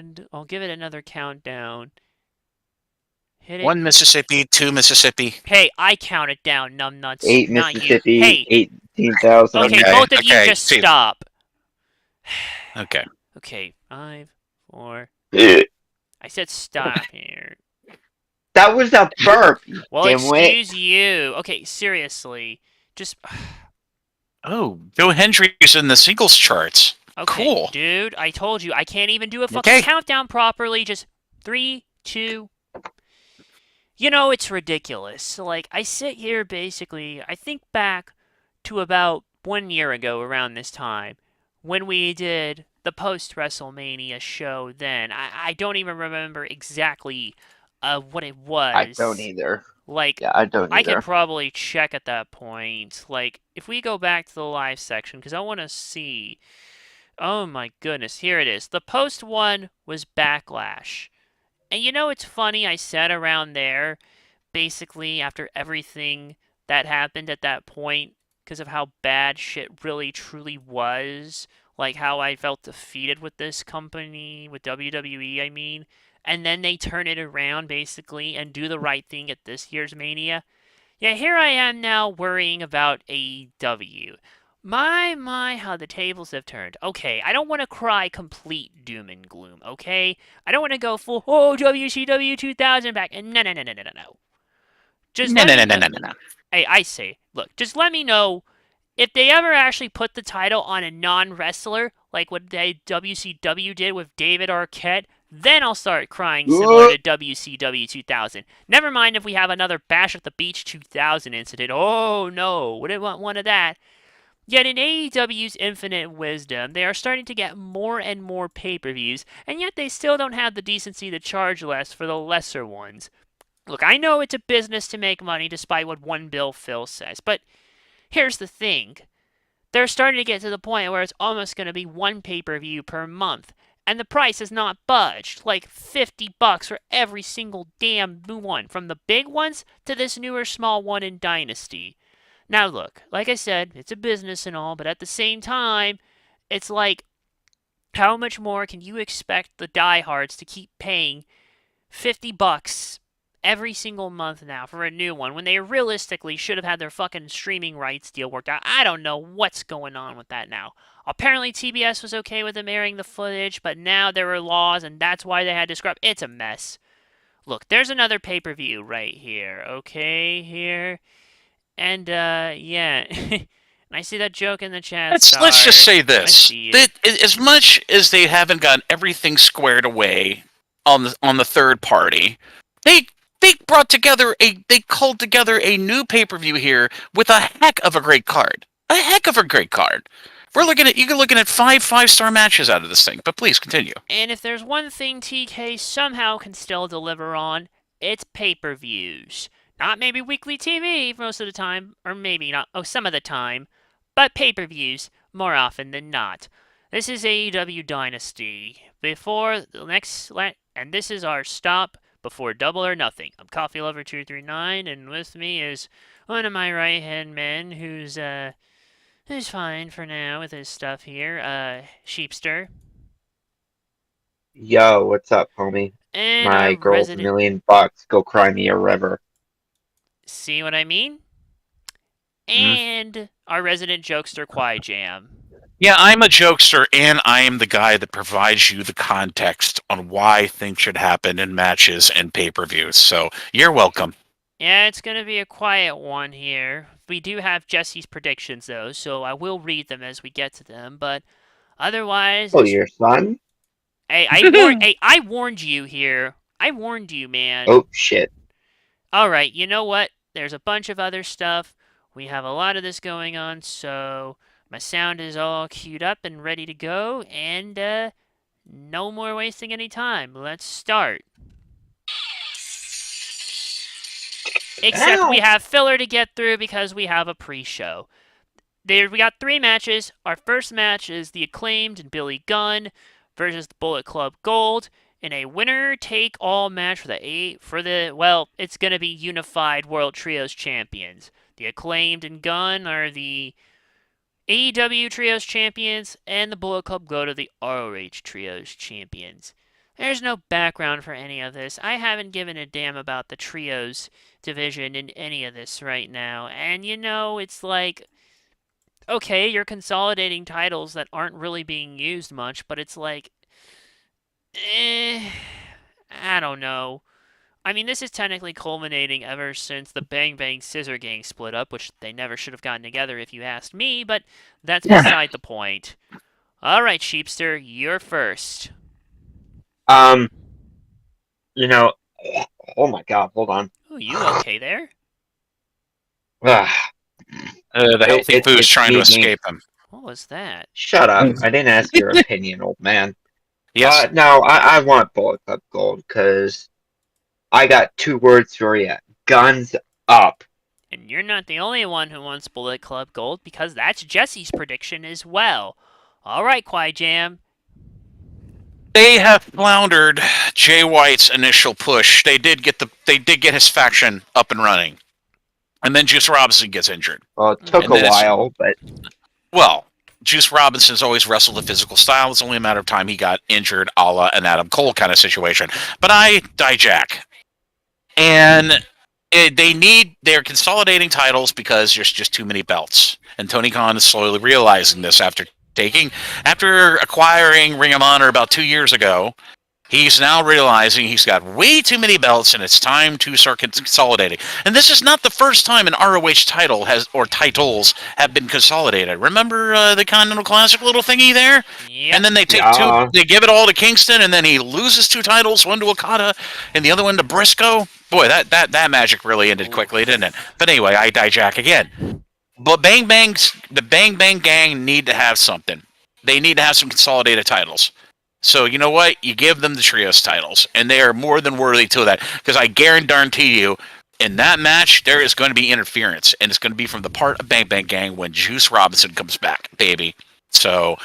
and I'll give it another countdown. Hit it. 1 Mississippi, 2 Mississippi. Hey, I count it down, numbnuts, 8 not you. Mississippi, Hey, 18,000. okay, Okay, both of you okay, just see, stop. okay. Okay, 5, 4. Ugh. I said stop here. That was a burp, you Well, dimwit. excuse you. Okay, seriously. Just. Oh, Joe Hendry's in the singles charts. Okay, Cool. dude, I told you, I can't even do a fucking Okay. countdown properly. Just 3, 2. You know, it's ridiculous. Like, I sit here basically, I think back to about 1 year ago around this time when we did the post WrestleMania show then. I don't even remember exactly what it I don't was. either. Like, Yeah, I don't I could either. probably check at that point. Like, if we go back to the live section, because I want to see. Oh my goodness, here it is. The post one was Backlash. And you know, it's funny, I said around there, basically, after everything that happened at that point, because of how bad shit really truly was, like how I felt defeated with this company, with WWE, I mean, and then they turn it around, basically, and do the right thing at this year's Mania. Yeah, here I am now worrying about AEW. My, how the tables have turned. Okay, I don't want to cry complete doom and gloom, okay? I don't want to go full, oh, WCW 2000 back. No, no, no, no, no, no, no. Just No, let no, me no, no, know. no, no, no. Hey, I say, look, just let me know if they ever actually put the title on a non-wrestler, like what they WCW did with David Arquette, then I'll start crying similar to WCW 2000. Never mind if we have another Bash at the Beach 2000 incident. Oh no, wouldn't want one of that. Yet in AEW's infinite wisdom, they are starting to get more and more pay-per-views, and yet they still don't have the decency to charge less for the lesser ones. Look, I know it's a business to make money despite what one Bill Phil says, but here's the thing. They're starting to get to the point where it's almost going to be one pay-per-view per month, and the price has not budged, like $50 for every single damn new one, from the big ones to this newer small one in Dynasty. Now look, like I said, it's a business and all, but at the same time, it's like, how much more can you expect the diehards to keep paying $50 every single month now for a new one when they realistically should have had their fucking streaming rights deal worked out? I don't know what's going on with that now. Apparently TBS was okay with them airing the footage, but now there are laws and that's why they had to scrub. It's a mess. Look, there's another pay-per-view right here, okay? Here. And, yeah. And I see that joke in the chat. Let's just say I this: see it. as much as they haven't gotten everything squared away on the third party, they they culled together a new pay-per-view here with a heck of a great card. A heck of a great card. We're looking at you're looking at five-star matches out of this thing. But please continue. And if there's one thing TK somehow can still deliver on, it's pay-per-views. Not maybe weekly TV most of the time, or maybe not, oh, some of the time, but pay-per-views more often than not. This is AEW Dynasty. Before the next, and this is our stop before Double or Nothing. I'm Coffee Lover 239, and with me is one of my right-hand men who's fine for now with his stuff here, Sheepster. Yo, what's up, homie? And our My girl's resident. $1,000,000. Go cry me a river. See what I mean? Mm. And our resident jokester, Quiet Jam. Yeah, I'm a jokester, and I am the guy that provides you the context on why things should happen in matches and pay-per-views. So you're welcome. Yeah, it's going to be a quiet one here. We do have Jesse's predictions, though, so I will read them as we get to them. But otherwise, Oh, your son? hey, I warned you here. I warned you, man. Oh, shit. All right, you know what? There's a bunch of other stuff. We have a lot of this going on, so my sound is all queued up and ready to go, and no more wasting any time. Let's start. Except Ow. we have filler to get through because we have a pre-show. We got 3 matches. Our first match is the Acclaimed and Billy Gunn versus the Bullet Club Gold in a winner-take-all match it's gonna be Unified World Trios champions. The Acclaimed and Gunn are the AEW Trios champions, and the Bullet Club Gold are the ROH Trios champions. There's no background for any of this. I haven't given a damn about the trios division in any of this right now. And it's like, okay, you're consolidating titles that aren't really being used much, but it's like, I don't know. I mean, this is technically culminating ever since the Bang Bang Scissor Gang split up, which they never should have gotten together if you asked me, but that's beside the point. All right, Sheepster, you're first. Um, you know, oh my God, hold on. Oh, you okay there? Ugh, The healthy food is it's trying to me being- escape him. What was that? Shut up! I didn't ask your opinion, old man. Yes. No, I want Bullet Club Gold because I got 2 words for you: guns up. And you're not the only one who wants Bullet Club Gold, because that's Jesse's prediction as well. All right, Kwai Jam. They have floundered Jay White's initial push. They did get his faction up and running, and then Juice Robinson gets injured. Well, it took And a then it's- while, but Well, Juice Robinson's always wrestled a physical style. It's only a matter of time he got injured, a la an Adam Cole kind of situation. But I dijack. And they're consolidating titles because there's just too many belts. And Tony Khan is slowly realizing this after acquiring Ring of Honor about 2 years ago. He's now realizing he's got way too many belts, and it's time to start consolidating. And this is not the first time an ROH titles have been consolidated. Remember the Continental Classic little thingy there? Yep. And then they take Yeah. two, they give it all to Kingston, and then he loses 2 titles, one to Okada, and the other one to Briscoe. Boy, that magic really ended quickly, didn't it? But anyway, I dijack again. But the Bang Bang Gang need to have something. They need to have some consolidated titles. So you know what? You give them the trios titles, and they are more than worthy to that. Because I guarantee you, in that match, there is going to be interference, and it's going to be from the part of Bang Bang Gang when Juice Robinson comes back, baby. So,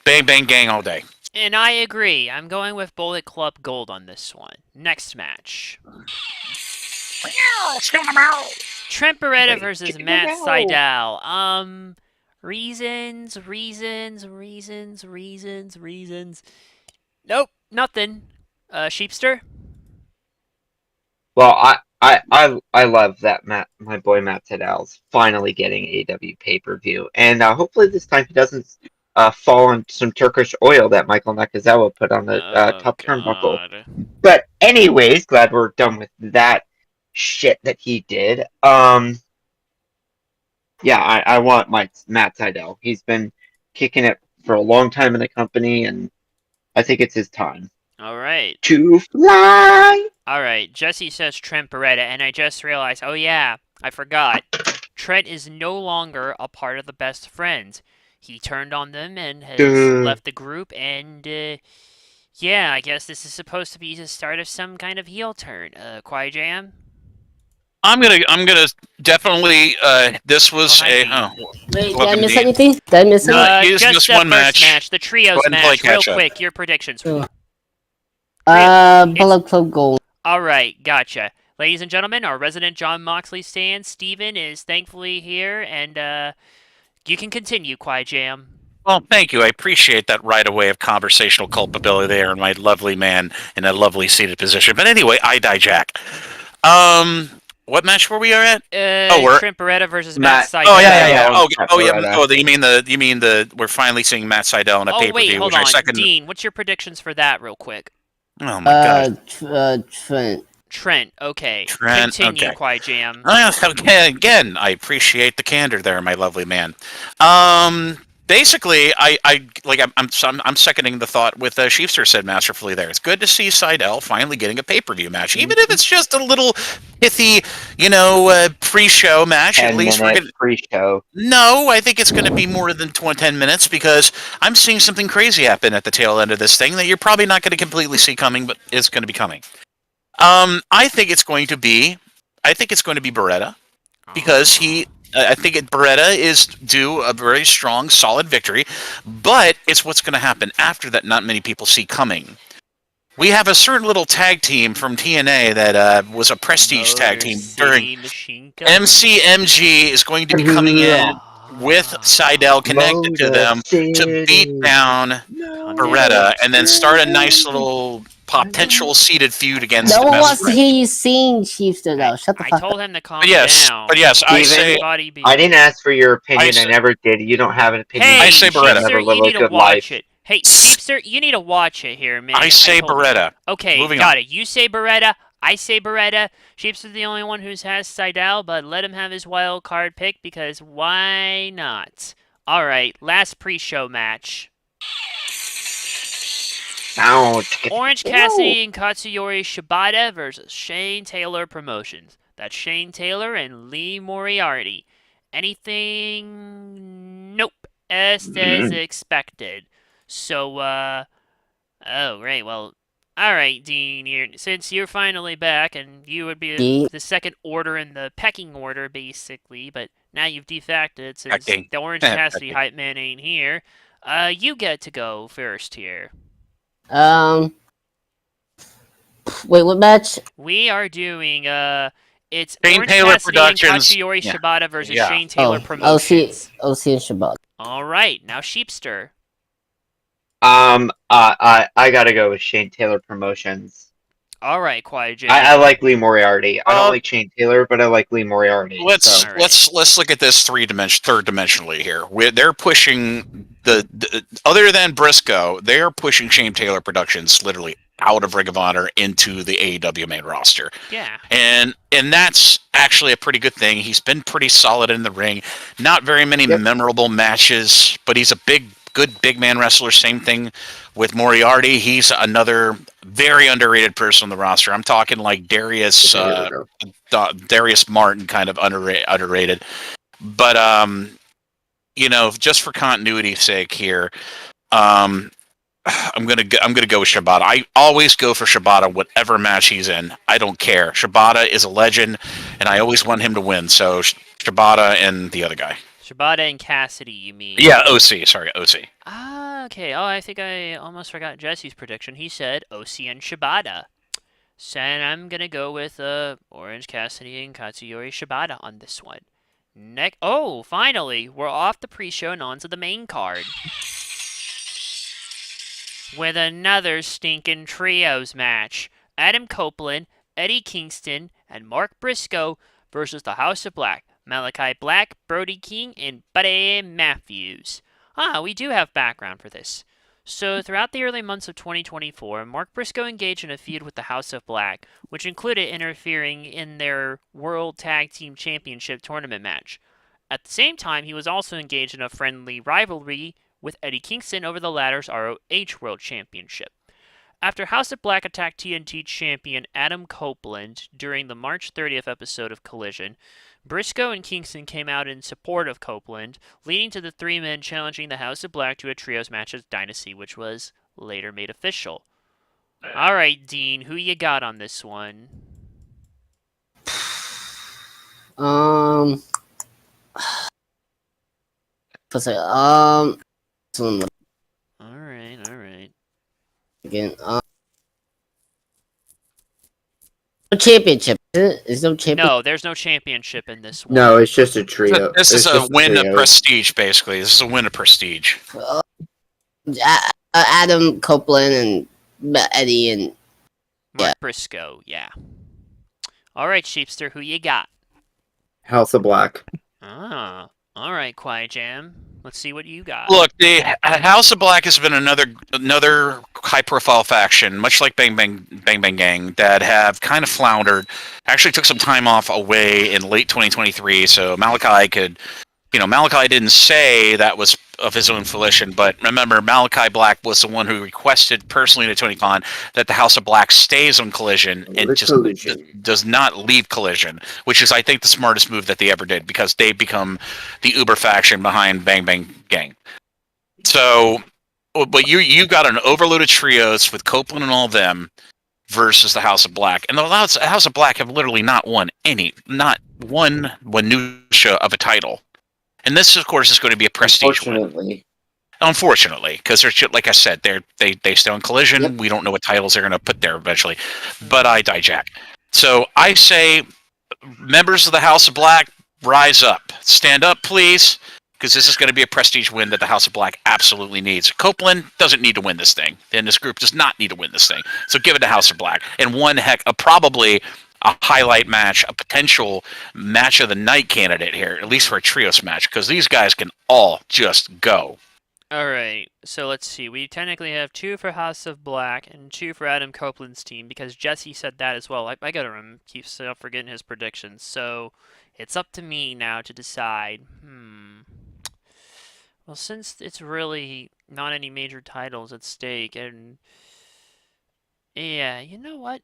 Bang Bang Gang all day. And I agree. I'm going with Bullet Club Gold on this one. Next match. Trent Beretta versus Matt Sydal. Reasons. Nope, nothing. Sheepster? well, I love that my boy Matt Sydal's finally getting AEW pay-per-view, and hopefully this time he doesn't fall on some Turkish oil that Michael Nakazawa put on the top turnbuckle. But anyways, glad we're done with that shit that he did. Yeah, I want Matt Sydal. He's been kicking it for a long time in the company, and I think it's his time All right. to fly. All right. Jesse says Trent Beretta, and I just realized, oh yeah, I forgot. Trent is no longer a part of the Best Friends. He turned on them and has left the group, and yeah, I guess this is supposed to be the start of some kind of heel turn. Kwai Jam? I'm gonna definitely. This was Behind Wait, did I Welcome, miss Dean. anything? Did I miss No, anything? he's just missed the one first match. the trios Go ahead and play match, real catch up. quick. Your predictions. Oh. It's- Bullet Club Gold. All right, gotcha. Ladies and gentlemen, our resident John Moxley stand, Steven, is thankfully here, and you can continue, Kwai Jam. Well, thank you. I appreciate that right away of conversational culpability there, and my lovely man in a lovely seated position. But anyway, I dijack. What match were we at? We're Trent Beretta versus Matt- Matt Sydal. Oh yeah. Beretta. You mean the we're finally seeing Matt Sydal on a Oh, pay per wait, view, hold which I on. second. Dean, what's your predictions for that, real quick? Oh my god. Trent. Trent, okay. Trent, Continue, okay. Kwai Jam. Okay, again, I appreciate the candor there, my lovely man. Basically, I'm seconding the thought with Sheepster said masterfully there. It's good to see Sydal finally getting a pay-per-view match, even if it's just a little pithy, pre-show match. At least we're 10-minute gonna. pre-show. No, I think it's going to be more than 10 minutes because I'm seeing something crazy happen at the tail end of this thing that you're probably not going to completely see coming, but it's going to be coming. I think it's going to be Beretta because I think Beretta is due a very strong, solid victory, but it's what's going to happen after that not many people see coming. We have a certain little tag team from TNA that was a prestige tag team during MCMG is going to be coming in with Sydal connected to them to beat down Beretta and then start a nice little potential seeded feud against No the one wants to Mesmer. hear you sing, Chiefster, though. Shut the I fuck up. told him to calm But yes, down. I Steven, say Everybody be. I didn't ask for your opinion. I say- never did. You don't have an opinion. Hey, I say You should Beretta. never Sheepster, you live a need to good watch life. it. Hey, Sheepster, you need to watch it here, man. I say told you. Beretta. Okay, Moving got on. it. You say Beretta, I say Beretta. Sheepster's the only one who has Seidel, but let him have his wild card pick because why not? All right, last pre-show match. Ouch. Orange Cassidy and Katsuyori Shibata versus Shane Taylor Promotions. That's Shane Taylor and Lee Moriarty. Anything? Nope. As expected. So, oh, right, well, alright, Dean, since you're finally back, and you would be the second order in the pecking order, basically, but now you've defected since Pecking. the Orange Cassidy Pecking. hype man ain't here. You get to go first here. Wait, what match? We are doing, it's Shane Orange Taylor Cassidy Productions. and Katsuyori Yeah. Shibata versus Yeah. Shane Taylor OC, Promotions. OC and Shabbat. Alright, now Sheepster. I gotta go with Shane Taylor Promotions. Alright, Quiet Jam. I like Lee Moriarty. I don't like Shane Taylor, but I like Lee Moriarty. Let's so. let's look at this third dimensionally here. They're pushing the other than Briscoe, they are pushing Shane Taylor Productions literally out of Ring of Honor into the AEW main roster. Yeah. And that's actually a pretty good thing. He's been pretty solid in the ring. Not very many memorable matches, but he's a good big man wrestler. Same thing with Moriarty. He's another very underrated person on the roster. I'm talking like Darius Martin, kind of underrated. But just for continuity's sake here, I'm gonna go with Shibata. I always go for Shibata whatever match he's in. I don't care. Shibata is a legend, and I always want him to win. So Shibata and the other guy. Shibata and Cassidy, you mean? Yeah, OC. Sorry, OC. Ah, okay. Oh, I think I almost forgot Jesse's prediction. He said OC and Shibata. So I'm gonna go with Orange Cassidy and Katsuyori Shibata on this one. Oh, finally, we're off the pre-show and onto the main card. With another stinking trios match. Adam Copeland, Eddie Kingston, and Mark Briscoe versus the House of Black. Malachi Black, Brody King, and Buddy Matthews. We do have background for this. So, throughout the early months of 2024, Mark Briscoe engaged in a feud with the House of Black, which included interfering in their World Tag Team Championship tournament match. At the same time, he was also engaged in a friendly rivalry with Eddie Kingston over the latter's ROH World Championship. After House of Black attacked TNT champion Adam Copeland during the March 30th episode of Collision, Briscoe and Kingston came out in support of Copeland, leading to the three men challenging the House of Black to a trios match at Dynasty, which was later made official. Alright, Dean, who you got on this one? Alright. Again, championship. Is no championship. No, there's no championship in this one. No, it's just a trio. This is It's a just win of trio. prestige, basically. This is a win of prestige. Adam Copeland and Eddie and Mark Briscoe, yeah. Alright, Sheepster, who you got? House of Black. Alright, Quiet Jam. Let's see what you got. Look, the House of Black has been another high-profile faction, much like Bang Bang Gang, that have kind of floundered. Actually, took some time off away in late 2023, so Malachi didn't say that was of his own volition, but remember, Malachi Black was the one who requested personally to Tony Khan that the House of Black stays on Collision and just does not leave Collision, which is, I think, the smartest move that they ever did, because they become the uber faction behind Bang Bang Gang. So, but you got an overloaded trios with Copeland and all of them versus the House of Black, and the House of Black have literally not one minutia of a title. And this, of course, is going to be a prestige win. Unfortunately, because they're, like I said, they stay on Collision. Yep. We don't know what titles they're going to put there eventually. But I dijack. So I say, members of the House of Black, rise up. Stand up, please. because this is going to be a prestige win that the House of Black absolutely needs. Copeland doesn't need to win this thing, and this group does not need to win this thing. So give it to House of Black. And probably a highlight match, a potential match of the night candidate here, at least for a trios match, because these guys can all just go. All right, so let's see. We technically have 2 for House of Black and 2 for Adam Copeland's team because Jesse said that as well. I gotta keep forgetting his predictions. So it's up to me now to decide. Well, since it's really not any major titles at stake, and yeah, you know what?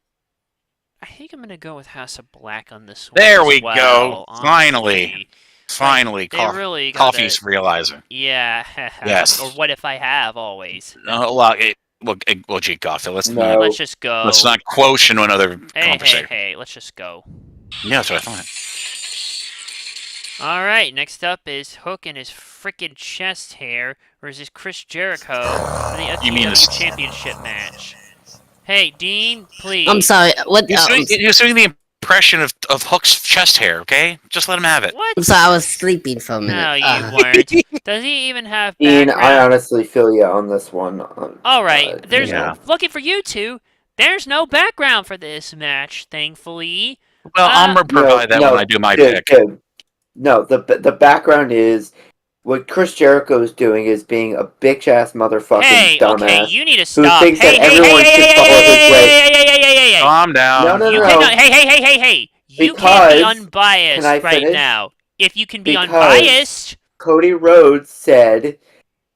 I think I'm gonna go with House of Black on this one. There as we well, go. honestly. Finally, They really gotta, Coffee's realizing. Yeah. Yes. Or what if I have always? Well, gee, Coffee, let's No. Let's just go. let's not quote into another conversation. Hey, let's just go. Yeah, that's what I thought. Alright, next up is Hook and his frickin' chest hair versus Chris Jericho for the You mean FTW Championship match. Hey, Dean, please. I'm sorry. What? He was doing the impression of Hook's chest hair, okay? Just let him have it. What? I'm sorry. I was sleeping for a minute. No, you weren't. Does he even have Dean, background? I honestly feel you on this one. Alright, there's Yeah. looking for you two. There's no background for this match, thankfully. Well, I'm going to provide that when I do my pick. No, the background is what Chris Jericho is doing is being a bitch ass motherfucking Hey, dumbass. okay, you need to stop. thinks that Hey, everyone should follow his way. hey. Calm down. No, You no. cannot. Hey. You can't Because- be unbiased can I right finish? now. If you can be Because- unbiased, Cody Rhodes said,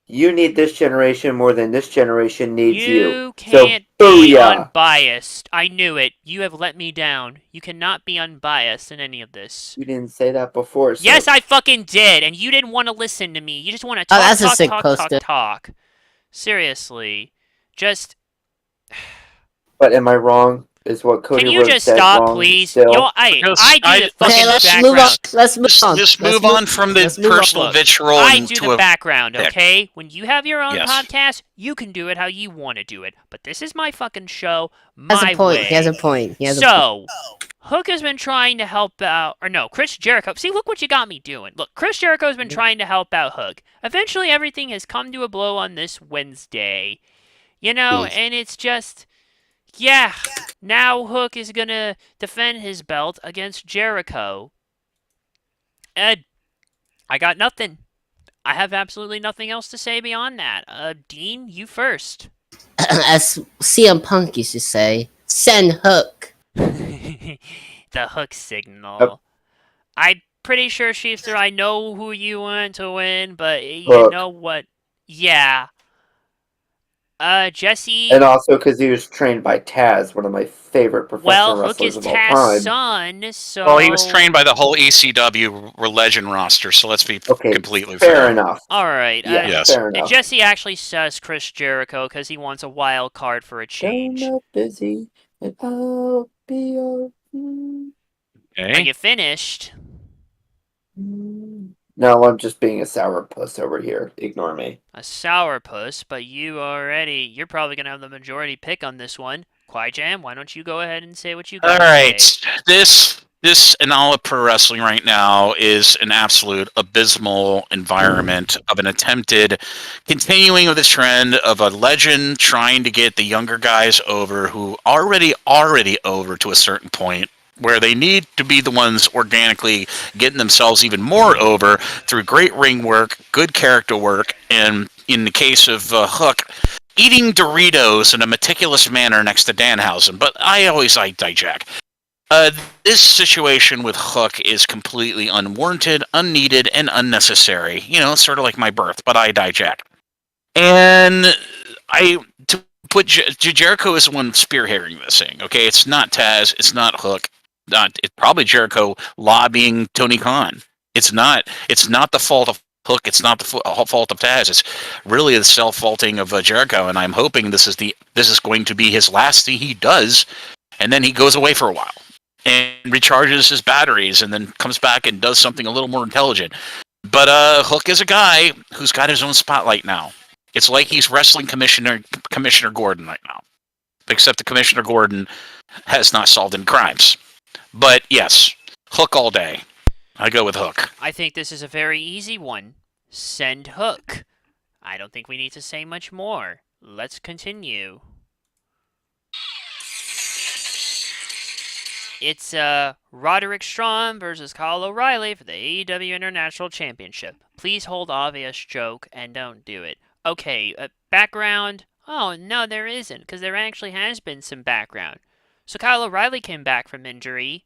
"You need this generation more than this generation needs you." you So, can't be booyah. unbiased. I knew it. You have let me down. You cannot be unbiased in any of this. You didn't say that before. So. Yes, I fucking did, and you didn't want to listen to me. You just want to Oh, talk, that's a sick talk. poster. Seriously, just But am I wrong? Is what Cody can you Rhodes just said stop, wrong please? still? I do I- the fucking Okay, let's background. move on. Let's move on. Just Let's move on from the let's move on. personal Look, vitriol I do to the a background, pick. okay? When you have your own Yes. podcast, you can do it how you want to do it. But this is my fucking show, He has my a point. way. He has a point. He has a point. So, Hook has been trying to help out, or no, Chris Jericho. See, look what you got me doing. Look, Chris Jericho's been trying to help out Hook. Eventually, everything has come to a blow on this Wednesday. You know, Yes. and it's just, yeah. Now Hook is gonna defend his belt against Jericho. Ed, I got nothing. I have absolutely nothing else to say beyond that. Dean, you first. As CM Punk used to say, send Hook. The Hook signal. Yep. I'm pretty sure, Sheepster, I know who you want to win, but you Hook. know what? Yeah. Jesse. And also because he was trained by Taz, one of my favorite professional Well, Hook wrestlers is of all Taz's time. son, so. Well, he was trained by the whole ECW legend roster, so let's be Okay, completely fair enough. All right. Yeah, Yes. fair And enough. Jesse actually says Chris Jericho because he wants a wild card for a change. Don't busy, and I'll be your. Are Okay. you finished? No, I'm just being a sourpuss over here. Ignore me. A sourpuss, but you're probably going to have the majority pick on this one. Jam, why don't you go ahead and say what you got All to right. say? This in all of pro wrestling right now is an absolute abysmal environment of an attempted continuing of this trend of a legend trying to get the younger guys over who already over to a certain point where they need to be the ones organically getting themselves even more over through great ring work, good character work, and in the case of Hook, eating Doritos in a meticulous manner next to Danhausen. But I Dijak. This situation with Hook is completely unwarranted, unneeded, and unnecessary. You know, sort of like my birth, but I Dijak. And Jericho is the one spearheading this thing. Okay, it's not Taz, it's not Hook. It's probably Jericho lobbying Tony Khan. It's not the fault of Hook. It's not the fault of Taz. It's really the self-faulting of Jericho. And I'm hoping this is going to be his last thing he does, and then he goes away for a while and recharges his batteries, and then comes back and does something a little more intelligent. But Hook is a guy who's got his own spotlight now. It's like he's wrestling Commissioner Gordon right now, except the Commissioner Gordon has not solved any crimes. But yes, Hook all day. I go with Hook. I think this is a very easy one. Send hook. I don't think we need to say much more. Let's continue. It's Roderick Strong versus Kyle O'Reilly for the AEW International Championship. Please hold obvious joke and don't do it. Okay, background. Oh, no, there isn't, because there actually has been some background. So Kyle O'Reilly came back from injury.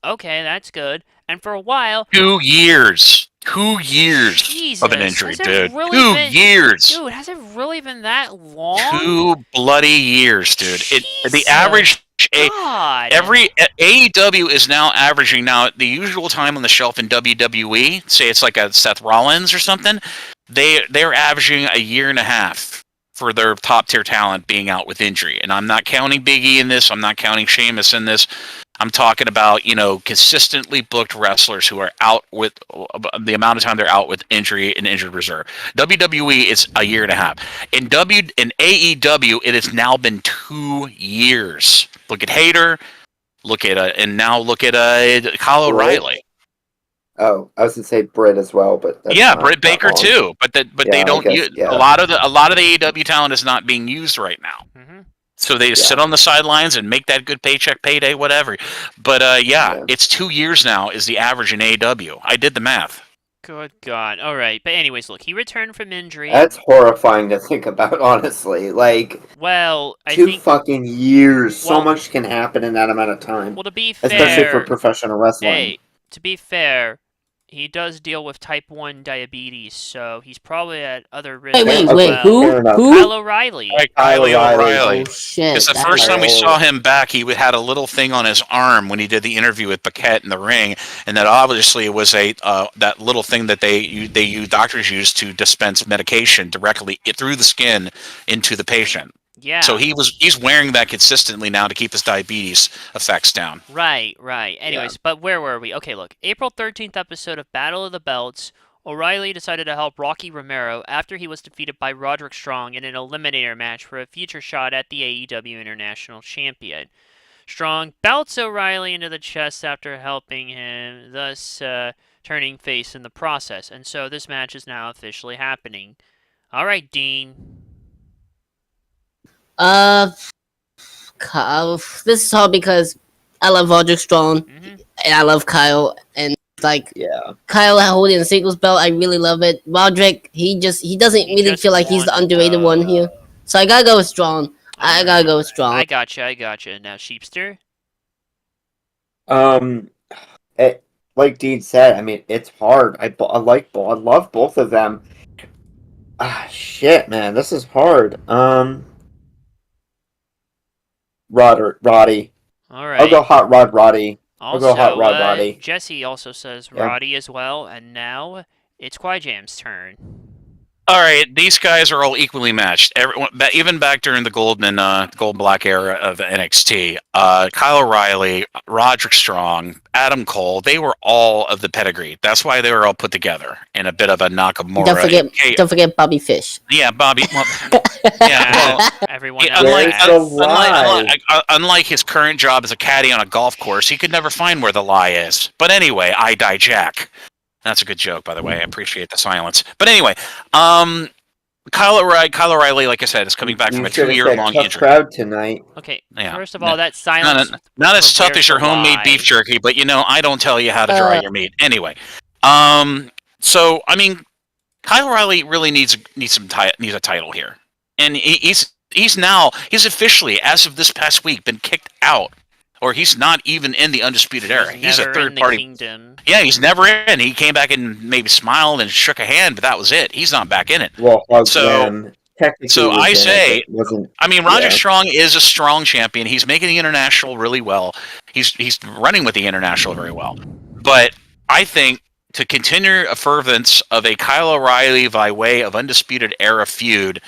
Okay, that's good. And for a while... 2 years. 2 years Jesus, of an injury, has it dude. really 2 been- years. Dude, has it really been that long? 2 bloody years, dude. The Jesus. average God. every AEW is now averaging the usual time on the shelf in WWE. Say it's like a Seth Rollins or something. They're averaging a year and a half for their top tier talent being out with injury. And I'm not counting Big E in this. I'm not counting Sheamus in this. I'm talking about, consistently booked wrestlers who are out with the amount of time they're out with injury and injured reserve. WWE, it's a year and a half. In AEW, it has now been 2 years. Look at Hayter, look at Kyle O'Reilly. Oh, I was gonna say Britt as well, but that's not Britt that Baker long. too. But they I don't guess, use yeah. a lot of the AEW talent is not being used right now. Mm-hmm. So they just sit on the sidelines and make that good paycheck, payday, whatever. But it's 2 years now is the average in AEW. I did the math. Good God. All right. But anyways, look, he returned from injury. That's horrifying to think about, honestly. Like, Well, I 2 think... fucking years. So Well- much can happen in that amount of time. Well, to be fair... Especially for professional wrestling. Hey, to be fair, he does deal with type 1 diabetes, so he's probably at other risk. Wait, as wait, well. who? Fair enough. Who? Kyle O'Reilly. Kyle O'Reilly. O'Reilly. Oh shit! Because the that first time we old. saw him back, he had a little thing on his arm when he did the interview with Paquette in the ring, and that obviously was that little thing that doctors use to dispense medication directly through the skin into the patient. Yeah. So he's wearing that consistently now to keep his diabetes effects down. Right. Anyways, but where were we? Okay, look. April 13th episode of Battle of the Belts. O'Reilly decided to help Rocky Romero after he was defeated by Roderick Strong in an eliminator match for a future shot at the AEW International Champion. Strong belts O'Reilly into the chest after helping him, thus turning face in the process. And so this match is now officially happening. All right, Dean. Kyle, this is all because I love Roderick Strong Mm-hmm. and I love Kyle, and like Yeah. Kyle holding the singles belt, I really love it. Roderick, he doesn't really just feel like he's the won, underrated one here, so I gotta go with Strong. I gotta go with Strong. I gotcha. Now, Sheepster. Like Dean said, I mean, it's hard. I love both of them. Shit, man, this is hard. Roddy. All right. I'll go Hot Rod Roddy. Also, I'll go Hot Rod Roddy. Jesse also says Yeah. Roddy as well, and now it's Quijam's turn. All right, these guys are all equally matched. Everyone, even back during the gold black era of NXT, Kyle O'Reilly, Roderick Strong, Adam Cole, they were all of the pedigree. That's why they were all put together in a bit of a Nakamura. Don't forget Bobby Fish. Yeah, Bobby. Well, yeah, well, Everyone yeah, else unlike his current job as a caddy on a golf course, he could never find where the lie is. But anyway, I die Jack. That's a good joke, by the way. I appreciate the silence. But anyway, Kyle O'Reilly, like I said, is coming back from a 2-year-long tough injury. crowd tonight. Okay, Yeah. first of all, that silence. Not as for tough as your Where's the homemade Lie? beef jerky, but I don't tell you how to dry your meat. Anyway, so I mean, Kyle O'Reilly really needs a title here, and he's officially, as of this past week, been kicked out. Or he's not even in the Undisputed Era. He's a Never in third the party. kingdom. Yeah, he's never in. He came back and maybe smiled and shook a hand, but that was it. He's not back in it. Well, So technically, I was in it, say- but wasn't. I mean, Roderick Yeah. Strong is a strong champion. He's making the international really well. He's running with the international very well. But I think to continue a fervence of a Kyle O'Reilly by way of Undisputed Era feud,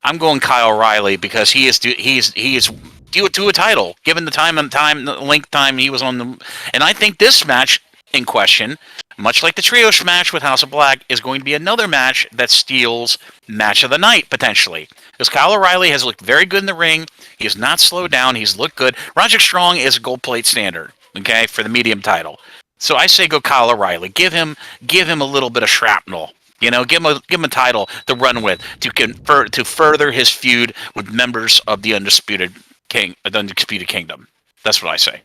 I'm going Kyle O'Reilly because he is due to a title, given the length time he was on the. And I think this match in question, much like the trios match with House of Black, is going to be another match that steals match of the night potentially. Because Kyle O'Reilly has looked very good in the ring. He has not slowed down. He's looked good. Roderick Strong is a gold plate standard, okay, for the medium title. So I say go Kyle O'Reilly. Give him a little bit of shrapnel Give him a title to run with to further his feud with members of the Undisputed Kingdom. That's what I say.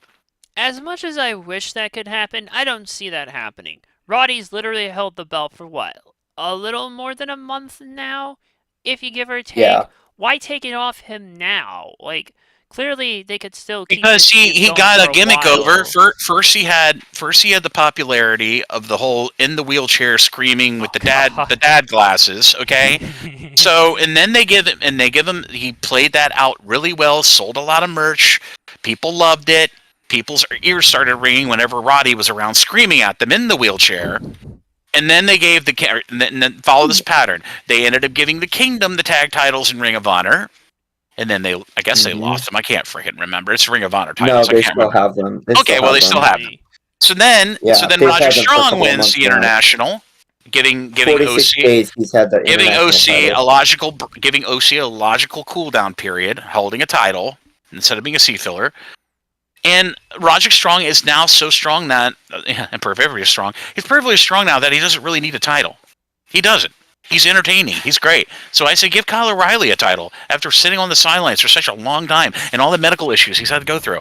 As much as I wish that could happen, I don't see that happening. Roddy's literally held the belt for what? A little more than a month now? If you give or take. Yeah. Why take it off him now? Like, clearly they could still keep Because this feud he going got for a gimmick while. over. First he had the popularity of the whole in the wheelchair screaming with the dad glasses. Okay, so and then they give him he played that out really well, sold a lot of merch, people loved it. People's ears started ringing whenever Roddy was around, screaming at them in the wheelchair. And then they gave and then follow this pattern. They ended up giving the Kingdom the tag titles in Ring of Honor. And then they lost them. I can't freaking remember. It's Ring of Honor titles. No, they I can't still remember. have them. Okay, well they still have them. So then Yeah, they've Roger had them for a Strong couple of wins months the now. international, giving 46 OC days he's had the giving international OC title. giving OC a logical cooldown period, holding a title instead of being a C filler. And Roderick Strong is now so strong that, and perfectly strong, he's perfectly strong now that he doesn't really need a title. He doesn't. He's entertaining. He's great. So I say give Kyle O'Reilly a title after sitting on the sidelines for such a long time and all the medical issues he's had to go through.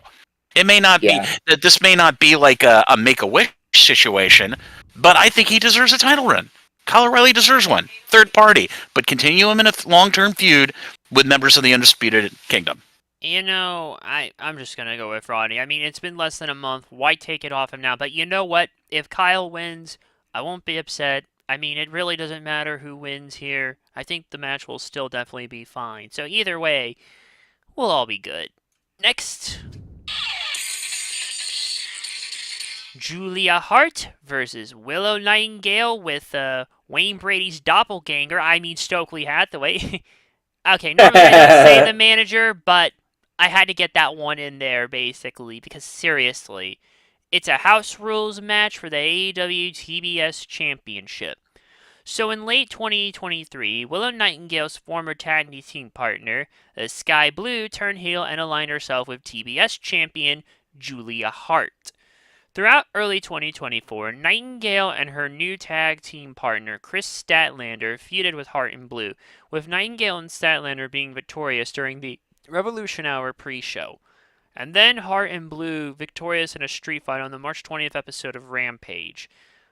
It may not be that this may not be like a Make-A-Wish situation, but I think he deserves a title run. Kyle O'Reilly deserves one. Third party, but continue him in a long-term feud with members of the Undisputed Kingdom. I'm just going to go with Roddy. I mean, it's been less than a month. Why take it off him now? But you know what? If Kyle wins, I won't be upset. I mean, it really doesn't matter who wins here. I think the match will still definitely be fine. So either way, we'll all be good. Next, Julia Hart versus Willow Nightingale with Wayne Brady's doppelganger. I mean, Stokely Hathaway. Okay, normally I don't say the manager, but I had to get that one in there, basically, because seriously, it's a house rules match for the AEW TBS Championship. So in late 2023, Willow Nightingale's former tag team partner, Sky Blue, turned heel and aligned herself with TBS champion Julia Hart. Throughout early 2024, Nightingale and her new tag team partner, Chris Statlander, feuded with Hart and Blue, with Nightingale and Statlander being victorious during the Revolution Hour pre-show. And then Hart and Blue victorious in a street fight on the March 20th episode of Rampage.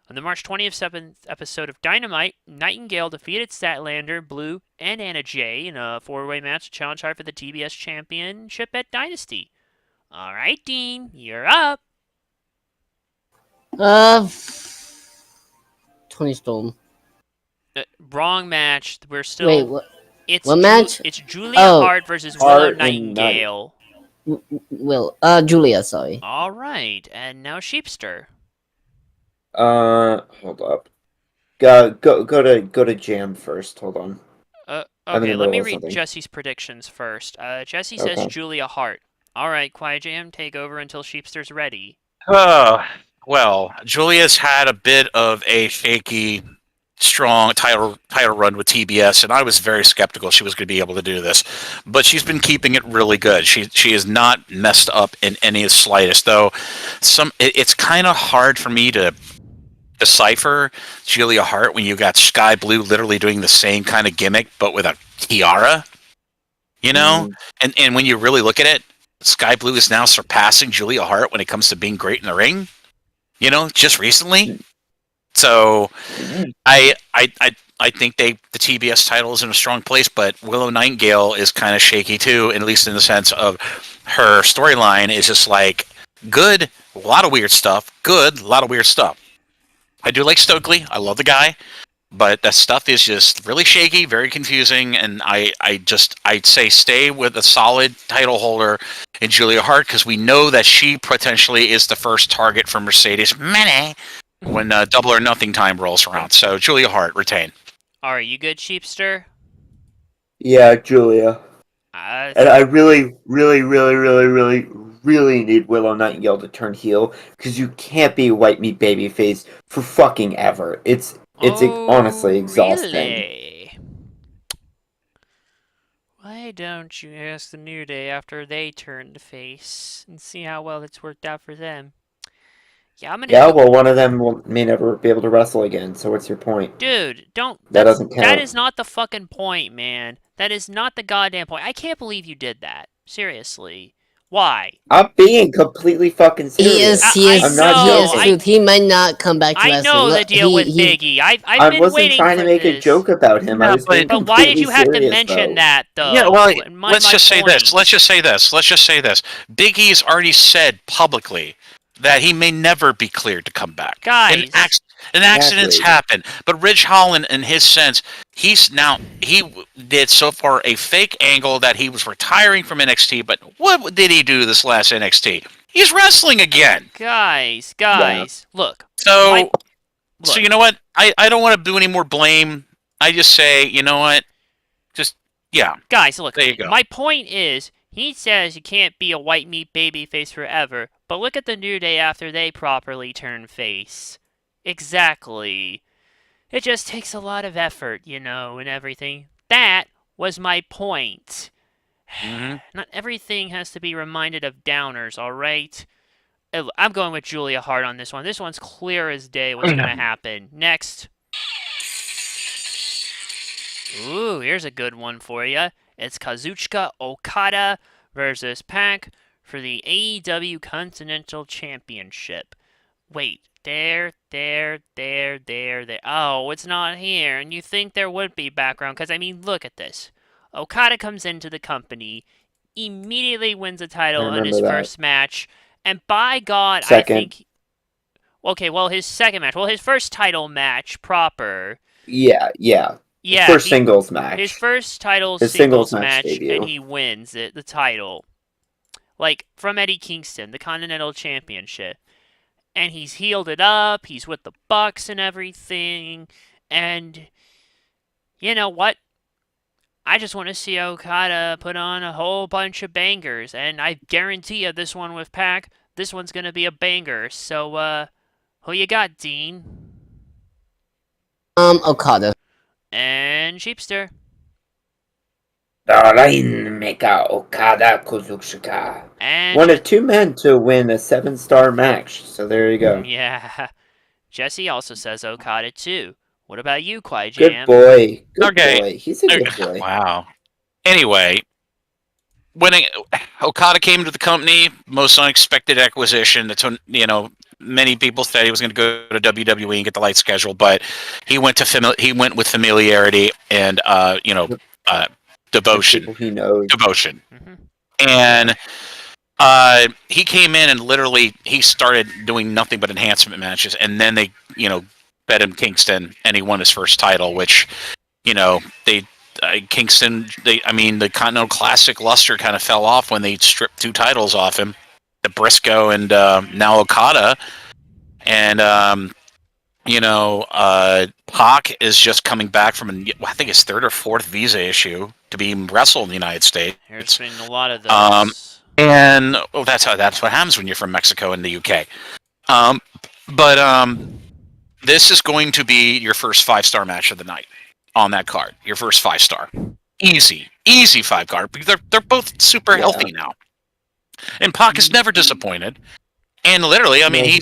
On the March 27th episode of Dynamite, Nightingale defeated Statlander, Blue, and Anna Jay in a four-way match to challenge her for the TBS Championship at Dynasty. Alright, Dean, you're up! Tony Storm. Wrong match. We're still. Wait, what? It's what match? It's Julia Oh, Hart versus Hart Willow and Nightingale. Julia, sorry. All right, and now Sheepster. Hold up. Go to Jam first. Hold on. Okay, let me read something. Jesse's predictions first. Jesse says Julia Hart. All right, Quiet Jam, take over until Sheepster's ready. Well, Julia's had a bit of a shaky, strong title run with TBS, and I was very skeptical she was going to be able to do this. But she's been keeping it really good. She is not messed up in any of the slightest, though. It's kind of hard for me to decipher Julia Hart when you got Sky Blue literally doing the same kind of gimmick, but with a tiara. And when you really look at it, Sky Blue is now surpassing Julia Hart when it comes to being great in the ring. Just recently. So I think the TBS title is in a strong place, but Willow Nightingale is kind of shaky too, at least in the sense of her storyline is just like good, a lot of weird stuff. Good, a lot of weird stuff. I do like Stokely. I love the guy. But that stuff is just really shaky, very confusing, and I'd say stay with a solid title holder in Julia Hart because we know that she potentially is the first target for Mercedes Mene when Double or Nothing time rolls around. So Julia Hart, retain. Are you good, Sheepster? Yeah, Julia. And I really, really, really, really, really, really need Willow Nightingale to turn heel because you can't be white meat babyface for fucking ever. It's honestly exhausting. Really? Why don't you ask the New Day after they turn to face and see how well it's worked out for them? Yeah, I'm gonna. Yeah, well, one of them may never be able to wrestle again. So what's your point? Dude, don't. That doesn't count. That is not the fucking point, man. That is not the goddamn point. I can't believe you did that. Seriously. Why? I'm being completely fucking serious. I I'm not know. joking. truth. He might not come back to I wrestling. know the Look, deal with he Biggie. I've I been wasn't waiting trying for to make this. a joke about him. I Yeah, was being But why did completely you have to serious, mention though. that, though? Yeah, well, Let's just say this. Let's just say this. Big E's already said publicly that he may never be cleared to come back. Guys. And accidents Exactly. happen. But Ridge Holland, in his sense, he did so far a fake angle that he was retiring from NXT. But what did he do this last NXT? He's wrestling again. Guys, look. So Look. you know what? I don't want to do any more blame. I just say, you know what? Just, yeah. Guys, look. There you go. My point is, he says you can't be a white meat babyface forever, but look at the New Day after they properly turn face. Exactly. It just takes a lot of effort, you know, and everything. That was my point. Mm-hmm. Not everything has to be reminded of downers, alright? I'm going with Julia Hart on this one. This one's clear as day what's going to happen. Next. Ooh, here's a good one for you. It's Kazuchika Okada versus Pac for the AEW Continental Championship. Wait, there. Oh, it's not here. And you think there would be background, because, I mean, look at this. Okada comes into the company, immediately wins the title on his first match, and by God, Second. I think... Okay, well, his second match. Well, his first title match proper. Yeah. Yeah, First singles match. His first title His singles singles match match, debut. and he wins it, the title. Like, from Eddie Kingston, the Continental Championship. And he's healed it up, he's with the Bucks and everything, and you know what? I just want to see Okada put on a whole bunch of bangers, and I guarantee you this one with Pac, this one's going to be a banger. So, who you got, Dean? Okada. And Sheepster. The Rainmaker Okada Kazuchika. And One of two men to win a 7-star match. So there you go. Yeah. Jesse also says Okada too. What about you, Kwai Good Jam? boy. Good Okay. boy. He's a good boy. Wow. Anyway, when Okada came to the company, most unexpected acquisition. That's when, you know, many people said he was going to go to WWE and get the light schedule, but he went with familiarity and devotion. People he knows. Devotion. Mm-hmm. And he came in and literally he started doing nothing but enhancement matches, and then they, bet him Kingston, and he won his first title, which, the Continental Classic luster kind of fell off when they stripped 2 titles off him, the Briscoe and now Okada, and Pac is just coming back from I think his 3rd or 4th visa issue to be wrestled in the United States. There's been a lot of those. And that's what happens when you're from Mexico and the UK. This is going to be your first 5-star match of the night on that card. Your first 5-star, easy 5 card. They're both super healthy now, and Pac is never disappointed. And literally, I mean, you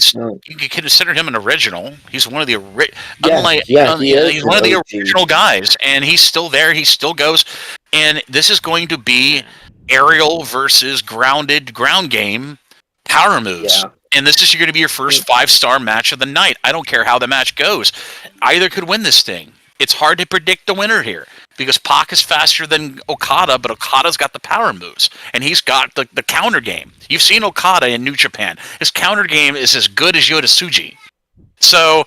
can consider him an original. He's one of the he's one of the original guys, and he's still there. He still goes, and this is going to be aerial versus grounded ground game power moves. Yeah. And this is going to be your first 5-star match of the night. I don't care how the match goes. Either could win this thing. It's hard to predict the winner here because Pac is faster than Okada, but Okada's got the power moves, and he's got the counter game. You've seen Okada in New Japan. His counter game is as good as Yota Tsuji. So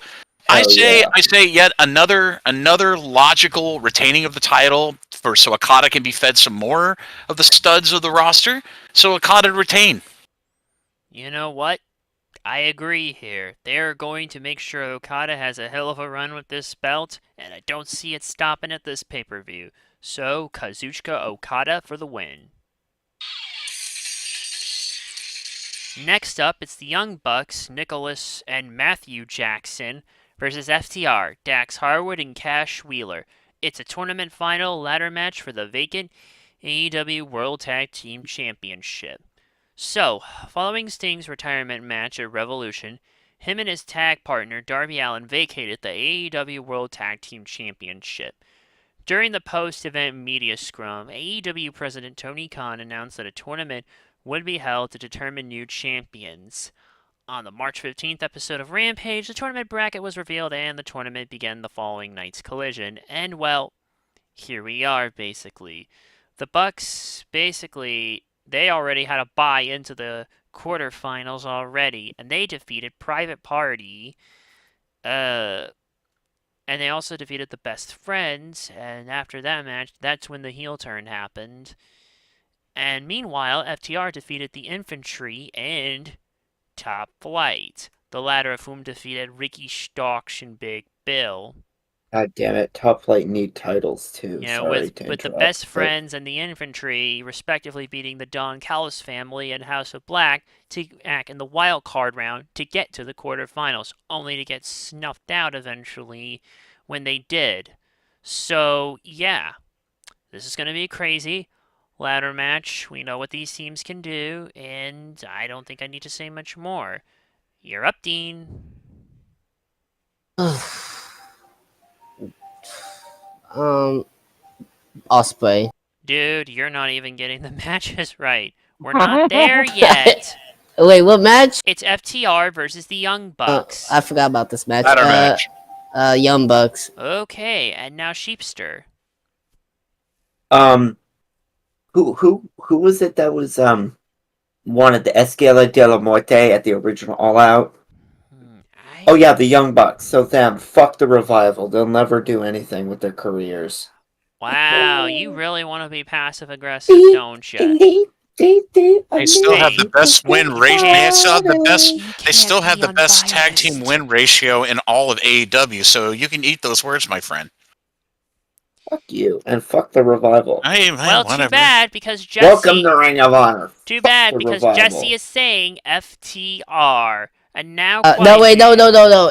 I say yet another logical retaining of the title so Okada can be fed some more of the studs of the roster, so Okada retain. You know what? I agree here. They're going to make sure Okada has a hell of a run with this belt, and I don't see it stopping at this pay-per-view. So, Kazuchika Okada for the win. Next up, it's the Young Bucks, Nicholas and Matthew Jackson versus FTR, Dax Harwood and Cash Wheeler. It's a tournament final ladder match for the vacant AEW World Tag Team Championship. So, following Sting's retirement match at Revolution, him and his tag partner, Darby Allin, vacated the AEW World Tag Team Championship. During the post-event media scrum, AEW President Tony Khan announced that a tournament would be held to determine new champions. On the March 15th episode of Rampage, the tournament bracket was revealed and the tournament began the following night's collision. And, well, here we are, basically. The Bucks, basically, they already had a bye into the quarterfinals already, and they defeated Private Party, and they also defeated the Best Friends, and after that match, that's when the heel turn happened. And meanwhile, FTR defeated the Infantry and Top Flight, the latter of whom defeated Ricky Starks and Big Bill. God damn it, Top Flight need titles too. With the Best Friends and the Infantry respectively beating the Don Callis family and House of Black to act in the wild card round to get to the quarterfinals, only to get snuffed out eventually when they did. So yeah, this is going to be crazy. Ladder match, we know what these teams can do, and I don't think I need to say much more. You're up, Dean. Osprey. Dude, you're not even getting the matches right. We're not there yet. Wait, what match? It's FTR versus the Young Bucks. I forgot about this match. Ladder match. Young Bucks. Okay, and now Sheepster. Who was it that was wanted the Escala de la Muerte at the original All Out? Oh yeah, the Young Bucks. So them, fuck the Revival. They'll never do anything with their careers. Wow, you really want to be passive aggressive, don't you? They still have the best win ratio. They still have the best. They still have the best tag unbiased. team win ratio in all of AEW. So you can eat those words, my friend. Fuck you and fuck the Revival. Well, whatever. too bad because Jesse. Welcome to Ring of Honor. Too bad the because Revival. Jesse is saying FTR, and now. No, wait, no.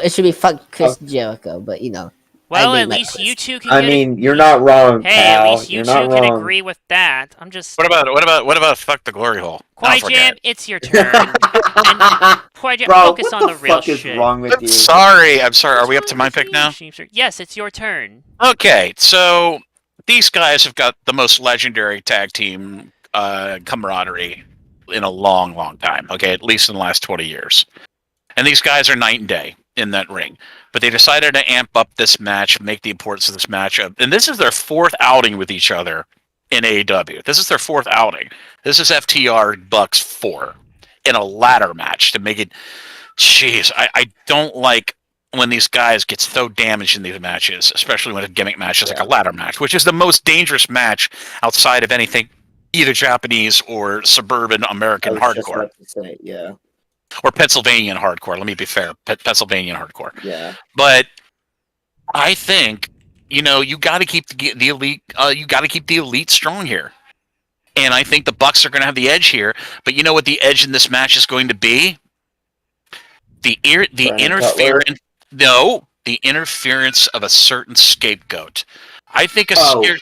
It should be fuck Chris Jericho, but you know. Well, I at made my least choice. you two can. I mean, you're not wrong, Hey, pal. at least you You're two not can wrong. agree with that. I'm just. What about fuck the glory hole? Quiet Jam, it's your turn. And Quiet Jam, Bro, focus what on the the real fuck is shit. wrong with I'm you? sorry. Are we up to my pick now? Yes, it's your turn. Okay, so these guys have got the most legendary tag team camaraderie in a long, long time. Okay, at least in the last 20 years. And these guys are night and day in that ring. But they decided to amp up this match, make the importance of this matchup. And this is their fourth outing with each other in AEW. This is their fourth outing. This is FTR Bucks 4 in a ladder match to make it. Jeez, I don't like when these guys get so damaged in these matches, especially when a gimmick match is like a ladder match, which is the most dangerous match outside of anything either Japanese or suburban American I was just hardcore. about to say, yeah. Or Pennsylvanian hardcore. Let me be fair, Pennsylvanian hardcore. Yeah. But I think you got to keep the elite. You got to keep the elite strong here, and I think the Bucks are going to have the edge here. But you know what the edge in this match is going to be? The interference. No, the interference of a certain scapegoat. I think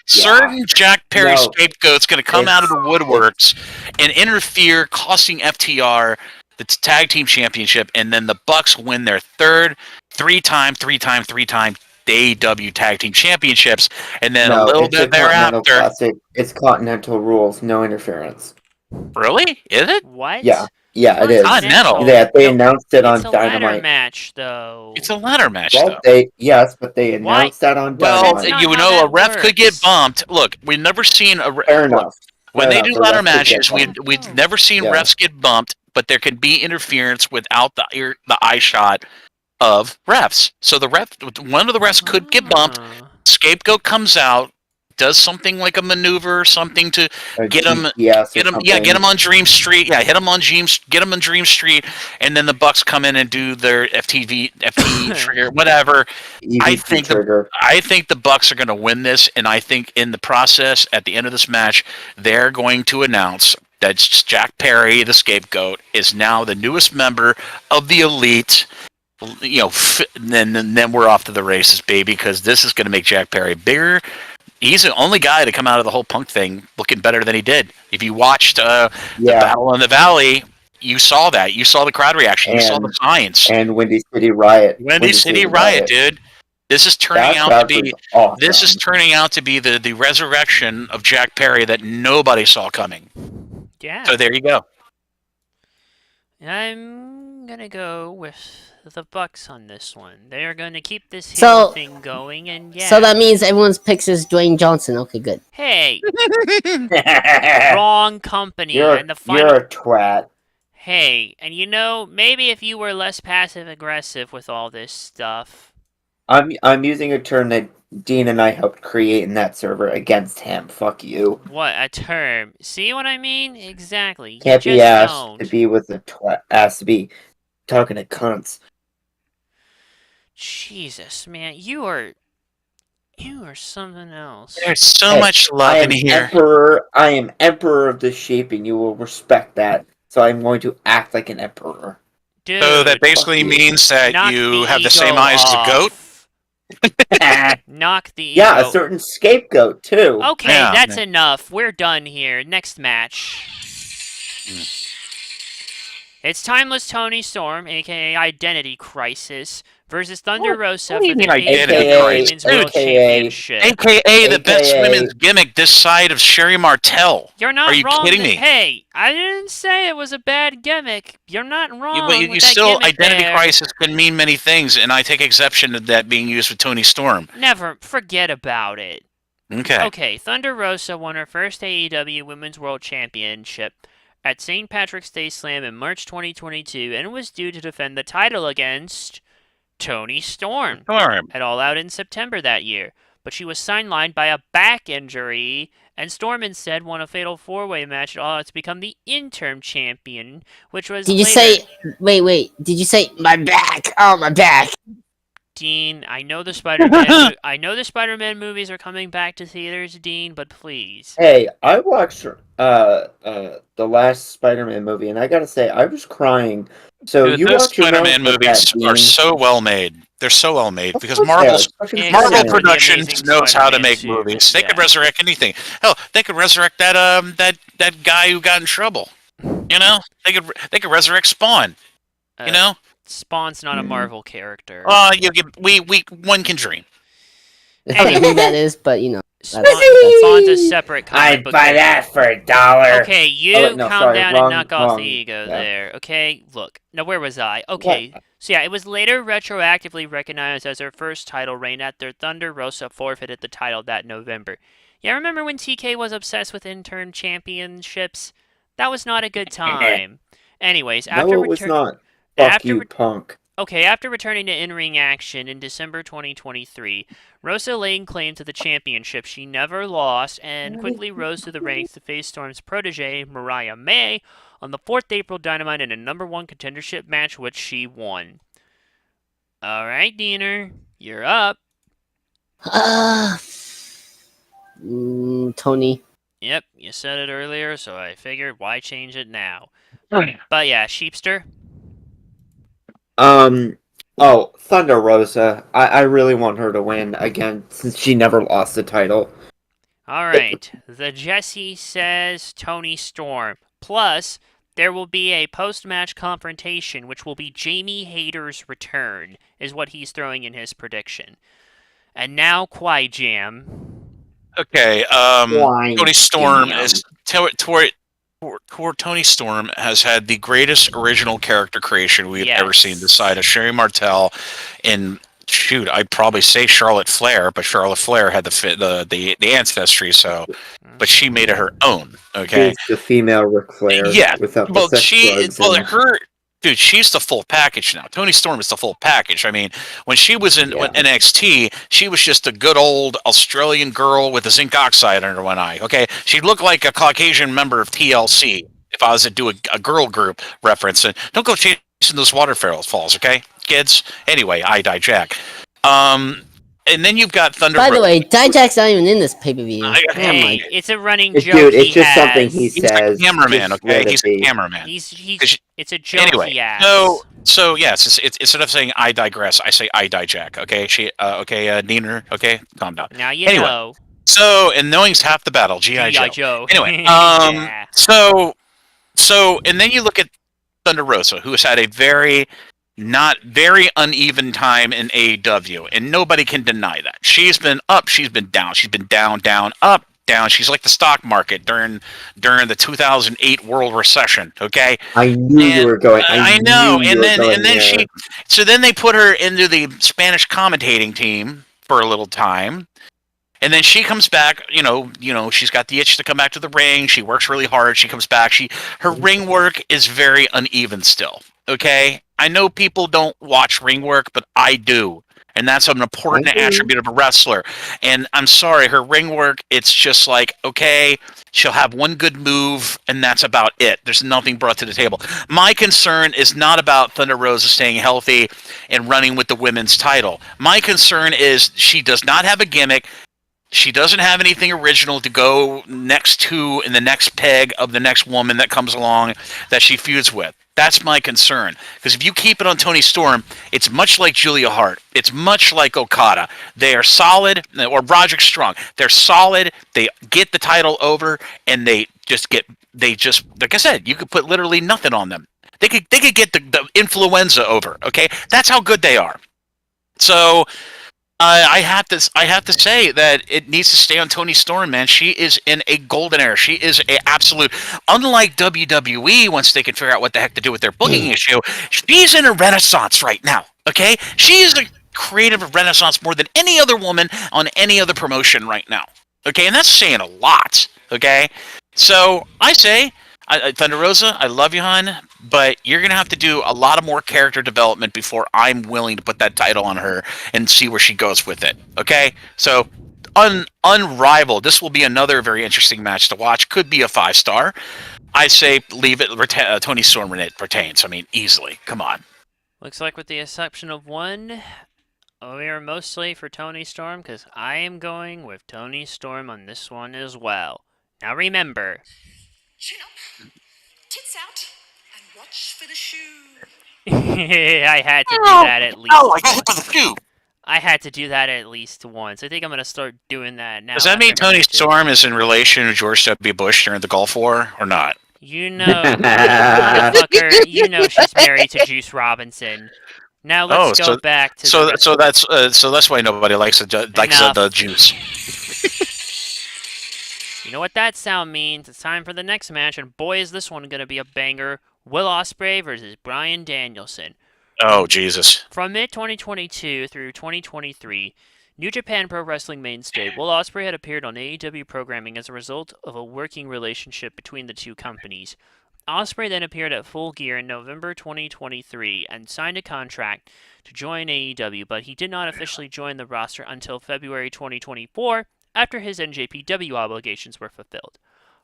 certain Jack Perry scapegoat's going to come out of the woodworks and interfere, costing FTR the tag team championship, and then the Bucks win their third three-time AEW tag team championships, and then a little bit thereafter. Classic. It's Continental rules, no interference. Really? Is it? What? Yeah, it is. Continental. Yeah, they announced it on It's a ladder Dynamite. match, though. It's a ladder match, Well, though. but they announced that on Well, Dynamite. not you how know, that a ref could get works. bumped. Look, we've never seen a Fair enough. when they do The ladder refs could get matches. bumped. We've never seen Yeah. refs get bumped, but there can be interference without the eye shot of refs. So one of the refs could get bumped. Scapegoat comes out, does something like a maneuver or something to get him on Dream Street. Yeah, hit him on Dream Street, and then the Bucks come in and do their FTV trigger, whatever. I think the Bucks are going to win this, and I think in the process, at the end of this match, they're going to announce that Jack Perry, the scapegoat, is now the newest member of the Elite. Then we're off to the races, baby, because this is going to make Jack Perry bigger. He's the only guy to come out of the whole Punk thing looking better than he did. If you watched the Battle in the Valley, You saw that. You saw the crowd reaction. You saw the And signs. and Windy City Riot. Windy City Riot, dude. This is turning That out to crowd be. was awesome. This is turning out to be the resurrection of Jack Perry that nobody saw coming. Yeah. So there you go. I'm gonna go with the Bucks on this one. They're gonna keep this heel So- thing going, and yeah. So that means everyone's picks is Dwayne Johnson. Okay, good. Hey, wrong company. you're And the final. you're a twat. Hey, and maybe if you were less passive aggressive with all this stuff. I'm using a term that Dean and I helped create in that server against him. Fuck you. What a term! See what I mean? Exactly. You Can't be just asked don't. to be with a twat. Asked to be talking to cunts. Jesus, man, you are something else. There's so Hey, much I love am in here. emperor. I am emperor of the shape, and you will respect that. So I'm going to act like an emperor. Dude, So that basically fuck you. means that knock you the have the ego same eyes as a goat. off. Knock the ego. Yeah, a certain scapegoat too. Okay, Yeah. that's enough. We're done here. Next match. It's Timeless Tony Storm, aka Identity Crisis, versus Thunder What? Rosa What do for you the mean Identity AEW Crisis? Women's World AKA Championship. AKA the best AKA women's gimmick this side of Sherry Martel. You're not Are you wrong. kidding me? Hey, I didn't say it was a bad gimmick. You're not wrong. But you with that still, gimmick Identity there. Crisis can mean many things, and I take exception to that being used with Tony Storm. Never forget about it. Okay. Okay, Thunder Rosa won her first AEW Women's World Championship at St. Patrick's Day Slam in March 2022 and was due to defend the title against Tony Storm Storm. at All Out in September that year. But she was sidelined by a back injury, and Storm instead won a fatal four-way match at All Out to become the interim champion, which was Did you later... say? Wait. Did you say my back? Oh, my back. Dean, I know the Spider-Man. I know the Spider-Man movies are coming back to theaters, Dean, but please. Hey, I watched the last Spider-Man movie, and I gotta say, I was crying. So Dude, you those watch your Spider-Man own with movies that, are Dean. so well made. They're so well made Of because course they are. Marvel's It's fucking Except Marvel for the Spider-Man. Productions Amazing knows how to Spider-Man make 2, movies. They could yeah. resurrect anything. Hell, they could resurrect that guy who got in trouble. You know, they could resurrect Spawn. You know, Spawn's not a Marvel character. one can dream. I don't know who that is, but Spawn, that's- Spawn's a separate comic book character. that for $1. Okay, you Oh, wait, no, calm sorry, down wrong- and knock off wrong. the ego Yeah. there. Okay, look. Now, where was I? Okay, so yeah, it was later retroactively recognized as her first title reign after Thunder Rosa forfeited the title that November. Yeah, remember when TK was obsessed with intern championships? That was not a good time. Anyways, after No, it was not. Fuck you, punk. after returning to in-ring action in December 2023, Rosa laid claim to the championship she never lost and quickly rose through the ranks to face Storm's protege, Mariah May, on the 4th April Dynamite in a #1 contendership match, which she won. Alright, Diener, you're up. Tony. Yep, you said it earlier, so I figured why change it now. But yeah, Sheepster. Thunder Rosa. I really want her to win again since she never lost the title. Alright, the Jesse says Tony Storm. Plus, there will be a post-match confrontation, which will be Jamie Hayter's return, is what he's throwing in his prediction. And now, Qui Jam. Okay. Why? Tony Storm Damn. is Tony Storm has had the greatest original character creation we've ever seen this side of Sherry Martel. And shoot, I'd probably say Charlotte Flair, but Charlotte Flair had the ancestry, so but she made it her own. Okay. She's the female Ric Flair. Yeah. Without Well, the sex drugs and- her. Dude, she's the full package now. Tony Storm is the full package. I mean, when she was in NXT, she was just a good old Australian girl with a zinc oxide under one eye. Okay, she looked like a Caucasian member of TLC. If I was to do a girl group reference, and don't go chasing those waterfalls, okay, kids. Anyway, I die Jack. And then you've got Thunder. By the way, Dijak's not even in this pay-per-view. Hey, it's a running joke. Dude, it's just has. something he He's says. a cameraman, Just okay? let it He's be. a cameraman. It's a joke Anyway, he has. so yes, it's instead of saying I digress, I say I die Jack. Okay, Neener. Okay, calm down. Now you Anyway, know. So, and knowing's half the battle. G.I. Joe. Joe. Anyway, Yeah. so and then you look at Thunder Rosa, who has had a not very uneven time in AEW, and nobody can deny that. She's been up, she's been down, she's been down, down, up, down. She's like the stock market during the 2008 world recession. Okay, I knew you were going. I know, and then they put her into the Spanish commentating team for a little time. And then she comes back, she's got the itch to come back to the ring. She works really hard. She comes back. Her ring work is very uneven still. Okay? I know people don't watch ring work, but I do. And that's an important attribute of a wrestler. And I'm sorry, her ring work, it's just like, okay, she'll have one good move, and that's about it. There's nothing brought to the table. My concern is not about Thunder Rosa staying healthy and running with the women's title. My concern is she does not have a gimmick. She doesn't have anything original to go next to in the next peg of the next woman that comes along that she feuds with. That's my concern. Because if you keep it on Toni Storm, it's much like Julia Hart. It's much like Okada. They are solid, or Roderick Strong. They're solid. They get the title over, and they just like I said, you could put literally nothing on them. They could get the influenza over. Okay, that's how good they are. So. I have to say that it needs to stay on Toni Storm, man. She is in a golden era. She is a absolute, unlike WWE, once they can figure out what the heck to do with their booking issue, she's in a renaissance right now, okay? She is a creative renaissance more than any other woman on any other promotion right now, okay? And that's saying a lot, okay? So I say, Thunder Rosa, I love you, hon, but you're going to have to do a lot of more character development before I'm willing to put that title on her and see where she goes with it, okay? So, unrivaled. This will be another very interesting match to watch. Could be a 5-star. I say leave it, Toni Storm retains. I mean, easily. Come on. Looks like with the exception of one, we are mostly for Toni Storm, because I am going with Toni Storm on this one as well. Now remember... Chin up, tits out, and watch for the shoe. I had to do that at least I got hit by the shoe! I had to do that at least once. I think I'm going to start doing that now. Does that mean Toni Storm is in relation to George W. Bush during the Gulf War, or not? You know, motherfucker, you know she's married to Juice Robinson. Now let's go back to... So that's why nobody likes the Juice. You know what that sound means? It's time for the next match, and boy, is this one going to be a banger. Will Ospreay versus Bryan Danielson. Oh, Jesus. From mid-2022 through 2023, New Japan Pro Wrestling mainstay Will Ospreay had appeared on AEW programming as a result of a working relationship between the two companies. Ospreay then appeared at Full Gear in November 2023 and signed a contract to join AEW, but he did not officially join the roster until February 2024, after his NJPW obligations were fulfilled.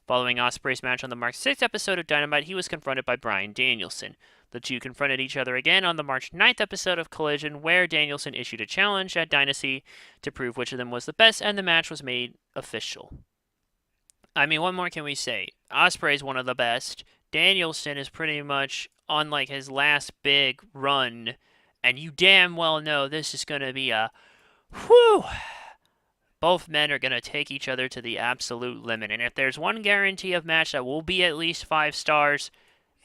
Following Ospreay's match on the March 6th episode of Dynamite, he was confronted by Bryan Danielson. The two confronted each other again on the March 9th episode of Collision, where Danielson issued a challenge at Dynasty to prove which of them was the best, and the match was made official. I mean, what more can we say? Ospreay's one of the best. Danielson is pretty much on like his last big run, and you damn well know this is going to be a whew. Both men are going to take each other to the absolute limit. And if there's one guarantee of match that will be at least 5 stars,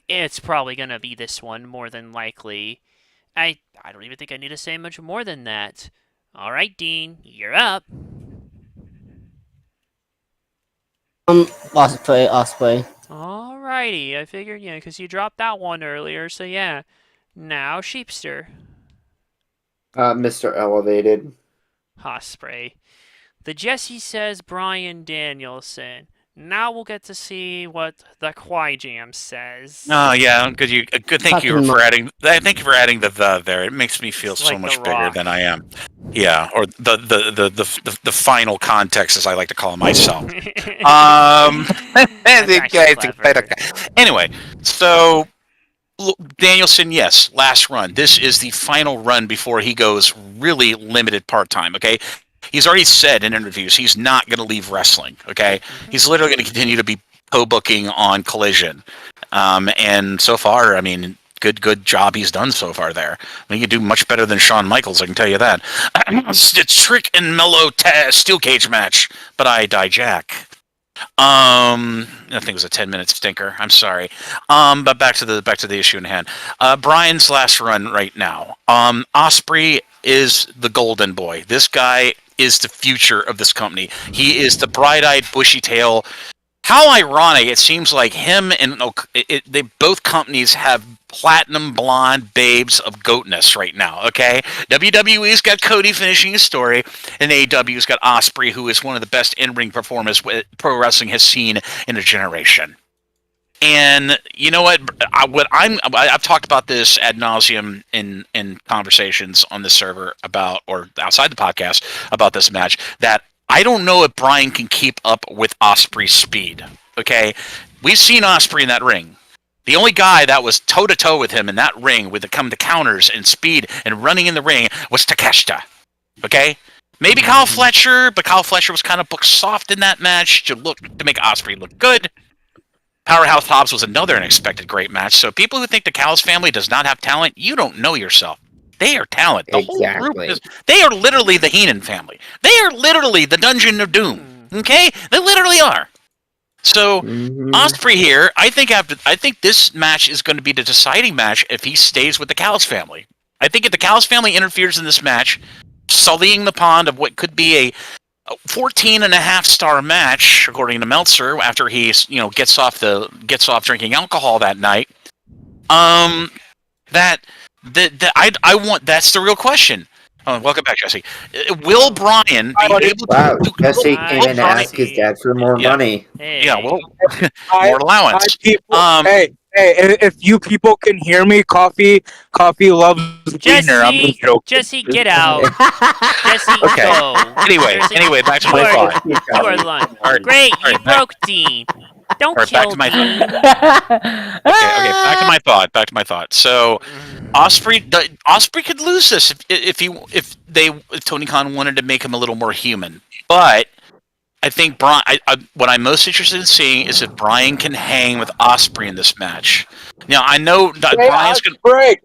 it's probably going to be this one, more than likely. I don't even think I need to say much more than that. All right, Dean, you're up. Ospreay. Alrighty, I figured, yeah, because you dropped that one earlier, so yeah. Now, Sheepster. Mr. Elevated. Ospreay. The Jesse says Bryan Danielson. Now we'll get to see what the Qui-Jam says. Oh yeah, good. Thank you for adding. Thank you for adding the there. It makes me feel so much bigger than I am. Yeah, or the final context, as I like to call myself. Anyway, so Danielson, yes, last run. This is the final run before he goes really limited part-time. Okay. He's already said in interviews he's not going to leave wrestling, okay? He's literally going to continue to be co-booking on Collision. And so far, I mean, good job he's done so far there. I mean, he can do much better than Shawn Michaels, I can tell you that. It's a trick and mellow steel cage match, but I die Jack. I think it was a 10-minute stinker. I'm sorry. But back to the issue in hand. Brian's last run right now. Osprey is the golden boy. This guy is the future of this company. He is the bright-eyed, bushy-tail. How ironic! It seems like him and they both companies have platinum blonde babes of goatness right now. Okay, WWE's got Cody finishing his story, and AEW's got Osprey, who is one of the best in-ring performers pro wrestling has seen in a generation. And you know what? I've talked about this ad nauseum in conversations on the server about, or outside the podcast about this match, that I don't know if Brian can keep up with Osprey's speed. Okay, we've seen Osprey in that ring. The only guy that was toe to toe with him in that ring with the counters and speed and running in the ring was Takeshita. Okay, maybe Kyle Fletcher, but Kyle Fletcher was kind of booked soft in that match to make Osprey look good. Powerhouse Hobbs was another unexpected great match. So people who think the Callis family does not have talent, you don't know yourself. They are talent. The whole group they are literally the Heenan family. They are literally the Dungeon of Doom. Okay? They literally are. So Osprey here, I think this match is going to be the deciding match if he stays with the Callis family. I think if the Callis family interferes in this match, sullying the pond of what could be a 14.5-star match, according to Meltzer, after he gets off drinking alcohol that night. I want. That's the real question. Oh, welcome back, Jesse. Will Brian be able Wow, to? Jesse came in to ask his dad for more money. Hey. Yeah, well, more allowance. Hey, if you people can hear me, Coffee loves Wiener. I'm joking. Jesse, get out. Jesse, Okay. go. Anyway, back to my thought. You are the one. Alright, Great, you alright, broke Dean. Don't alright, kill back to Dean. Okay, back to my thought. So, Osprey could lose this if Tony Khan wanted to make him a little more human. But I think Brian. What I'm most interested in seeing is if Brian can hang with Osprey in this match. Now I know that Brian's going. Osprey,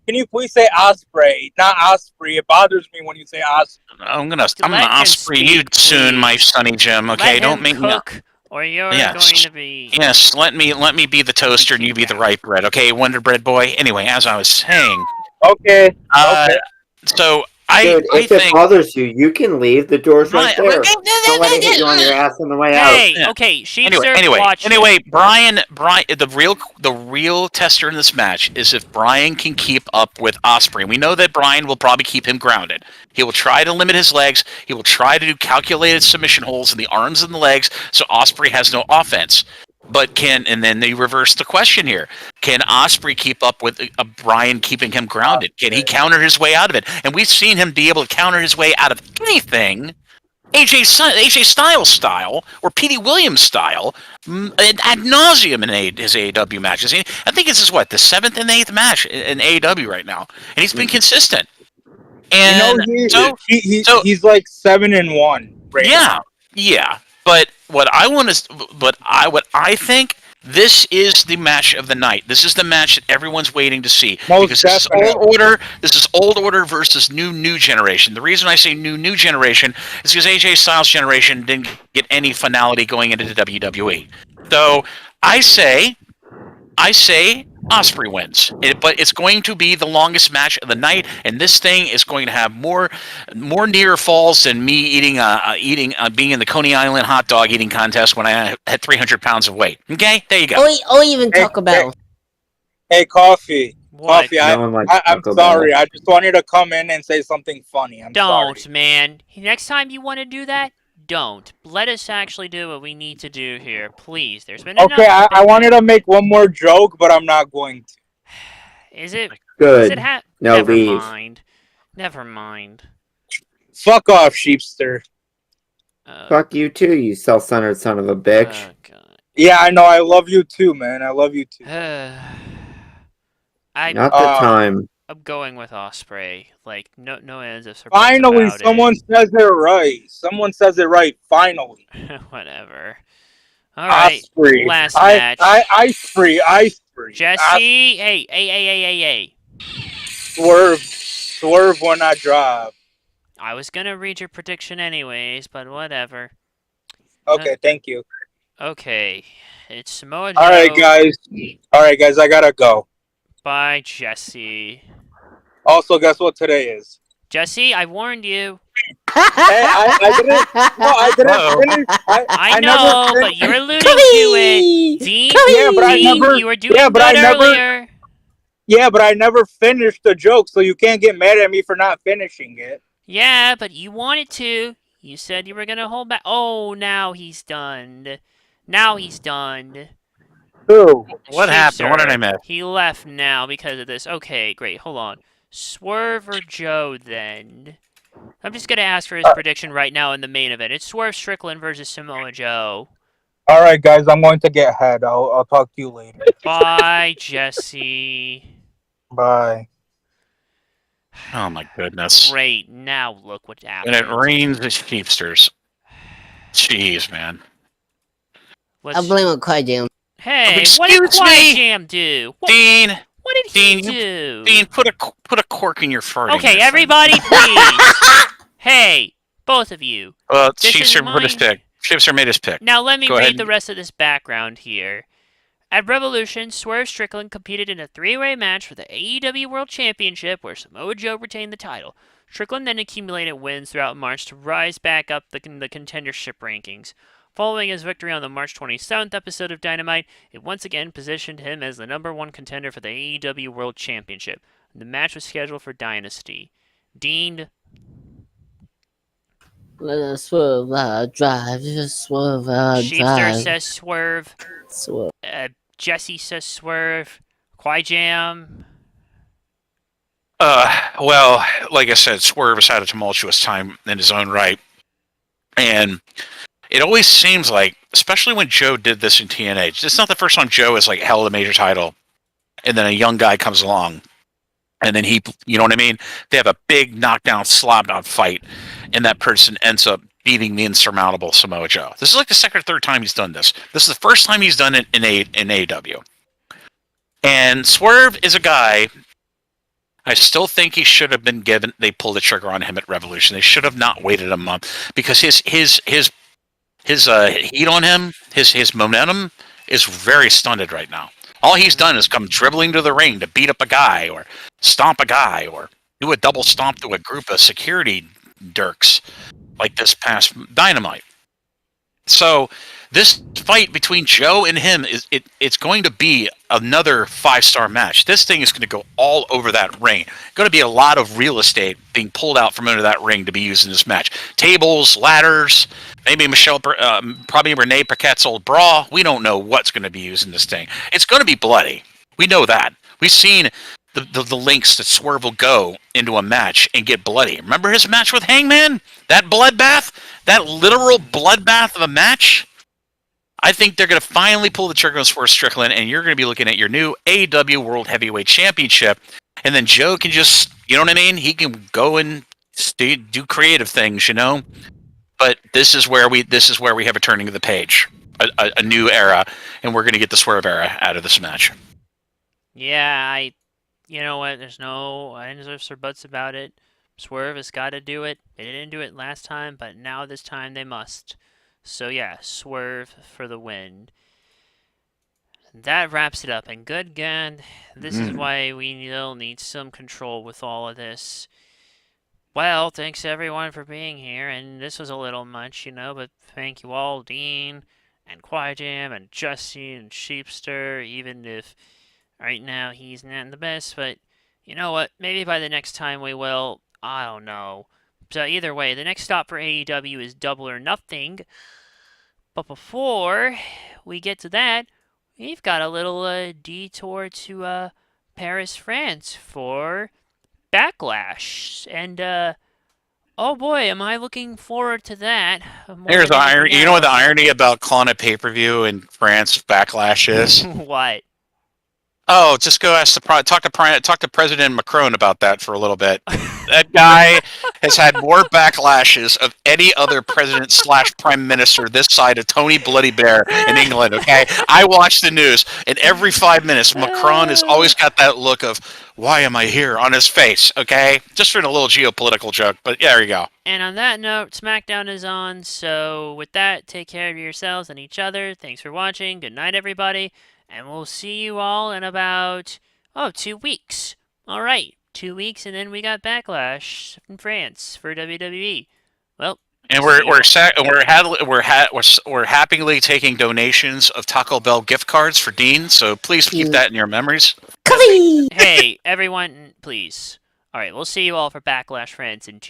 can you please say Osprey, not Osprey? It bothers me when you say Osprey. I'm gonna Osprey you soon, my sonny Jim. Okay, Let don't him make me. cook, or you're going to be. Yes, let me be the toaster and you be the ripe bread. Okay, Wonder Bread boy. Anyway, as I was saying. Okay. So Dude, I if think it bothers you, you can leave. The door's right there. Don't let it hit you on your ass on the way out. Hey, okay, Anyway, Brian, the real tester in this match is if Brian can keep up with Osprey. We know that Brian will probably keep him grounded. He will try to limit his legs. He will try to do calculated submission holds in the arms and the legs, so Osprey has no offense. But and then they reverse the question here. Can Osprey keep up with Brian keeping him grounded? Can he counter his way out of it? And we've seen him be able to counter his way out of anything, AJ Styles style or Petey Williams style, ad nauseum in his AEW matches. I think this is the 7th and 8th match in AEW right now, and he's been consistent. And he's like 7-1 right now. Yeah. But what I think this is the match of the night. This is the match that everyone's waiting to see. Because this is old order versus new generation. The reason I say new generation is because AJ Styles' generation didn't get any finality going into the WWE. So I say Osprey wins, but it's going to be the longest match of the night, and this thing is going to have more near falls than me being in the Coney Island hot dog eating contest when I had 300 pounds of weight. Okay, there you go. Or even Taco Bell. Hey, Coffee. What? Coffee, I'm sorry. I just wanted to come in and say something funny. Don't, man. Next time you want to do that, don't. Let us actually do what we need to do here, please. There's been enough. Okay, I wanted to make one more joke, but I'm not going to. Is it good? No, Never leave. mind. Never mind. Fuck off, Sheepster. Fuck you too, you self-centered son of a bitch. Oh, God. Yeah, I know. I love you too, man. I love you too. Not the time. I'm going with Osprey. Like no ends of surprise. Finally, someone says it right. Someone says it right. Finally. Whatever. All right. Osprey. Last match. Osprey. Jesse. Hey. Swerve when I drive. I was gonna read your prediction anyways, but whatever. Okay, thank you. Okay, it's Samoa Joe. All right, guys. I gotta go. Bye, Jesse. Also, guess what today is? Jesse, I warned you. Hey, I didn't. No, I didn't Uh-oh. finish. I never know, but finished. you're alluding to it. Dean, Yeah, but I Dean, never. you were doing Yeah, but I good never. earlier. Yeah, but I never finished the joke, so you can't get mad at me for not finishing it. Yeah, but you wanted to. You said you were gonna hold back. Oh, now he's done. Now he's done. Who? What happened? What did I Sheepster, miss? he left now because of this. Okay, great. Hold on. Swerve or Joe then? I'm just gonna ask for his prediction right now in the main event. It's Swerve Strickland versus Samoa Joe. All right, guys, I'm going to get head. I'll talk to you later. Bye, Jesse. Bye. Oh my goodness. Great. Now look what happened. And it rains the sheepsters. Jeez, man. I blame on Quiet Jam. Hey, Excuse what did Quiet me? Jam do? Dean, What did Dean, he do? Dean, put a cork in your farting. Okay, my friend. everybody, please. Hey, both of you. Well, This is Sheepster put his mine. pick. Sheepster made his pick. Now let me Go read ahead. the rest of this background here. At Revolution, Swerve Strickland competed in a three-way match for the AEW World Championship where Samoa Joe retained the title. Strickland then accumulated wins throughout March to rise back up the contendership rankings. Following his victory on the March 27th episode of Dynamite, it once again positioned him as the #1 contender for the AEW World Championship. The match was scheduled for Dynasty. Dean, Let us swerve, drive, just swerve, Sheepster drive. says Swerve. Swerve. Jesse says Swerve. Qui Jam. Well, like I said, Swerve has had a tumultuous time in his own right. And it always seems like, especially when Joe did this in TNA, it's not the first time Joe has like held a major title and then a young guy comes along and then he, you know what I mean? They have a big knockdown, slapdown fight and that person ends up beating the insurmountable Samoa Joe. This is like the second or third time he's done this. This is the first time he's done it in AEW. And Swerve is a guy, I still think he should have been given, they pulled the trigger on him at Revolution. They should have not waited a month because his heat on him, his momentum is very stunted right now. All he's done is come dribbling to the ring to beat up a guy or stomp a guy or do a double stomp to a group of security dirks like this past Dynamite. So this fight between Joe and him it's going to be another 5-star match. This thing is going to go all over that ring. Going to be a lot of real estate being pulled out from under that ring to be used in this match. Tables, ladders, maybe probably Renee Paquette's old bra. We don't know what's going to be used in this thing. It's going to be bloody. We know that. We've seen the links that Swerve will go into a match and get bloody. Remember his match with Hangman? That bloodbath? That literal bloodbath of a match? I think they're going to finally pull the trigger on Swerve Strickland, and you're going to be looking at your new AEW World Heavyweight Championship. And then Joe can just, you know what I mean? He can go and do creative things, you know. But this is where we have a turning of the page, a new era, and we're going to get the Swerve era out of this match. Yeah, you know what? There's no ifs or buts about it. Swerve has got to do it. They didn't do it last time, but now this time they must. So yeah, Swerve for the win. That wraps it up. And good God, this is why we still need some control with all of this. Well, thanks everyone for being here, and this was a little much, you know, but thank you all, Dean, and Quiet Jam, and Jesse, and Sheepster, even if right now he's not the best, but you know what, maybe by the next time we will, I don't know. So either way, the next stop for AEW is Double or Nothing, but before we get to that, we've got a little detour to Paris, France for Backlash, and oh boy, am I looking forward to that. Here's the irony. You know what the irony about calling a pay-per-view in France Backlash is? What? Oh, just go ask talk to President Macron about that for a little bit. That guy has had more backlashes of any other president / prime minister this side of Tony Bloody Bear in England. Okay, I watch the news, and every 5 minutes, Macron has always got that look of "Why am I here?" on his face. Okay, just for a little geopolitical joke, but yeah, there you go. And on that note, SmackDown is on. So with that, take care of yourselves and each other. Thanks for watching. Good night, everybody. And we'll see you all in about 2 weeks. All right, 2 weeks, and then we got Backlash in France for WWE. Well, and we're happily taking donations of Taco Bell gift cards for Dean. So please keep that in your memories. Coffee! Hey, everyone, please. All right, we'll see you all for Backlash France in 2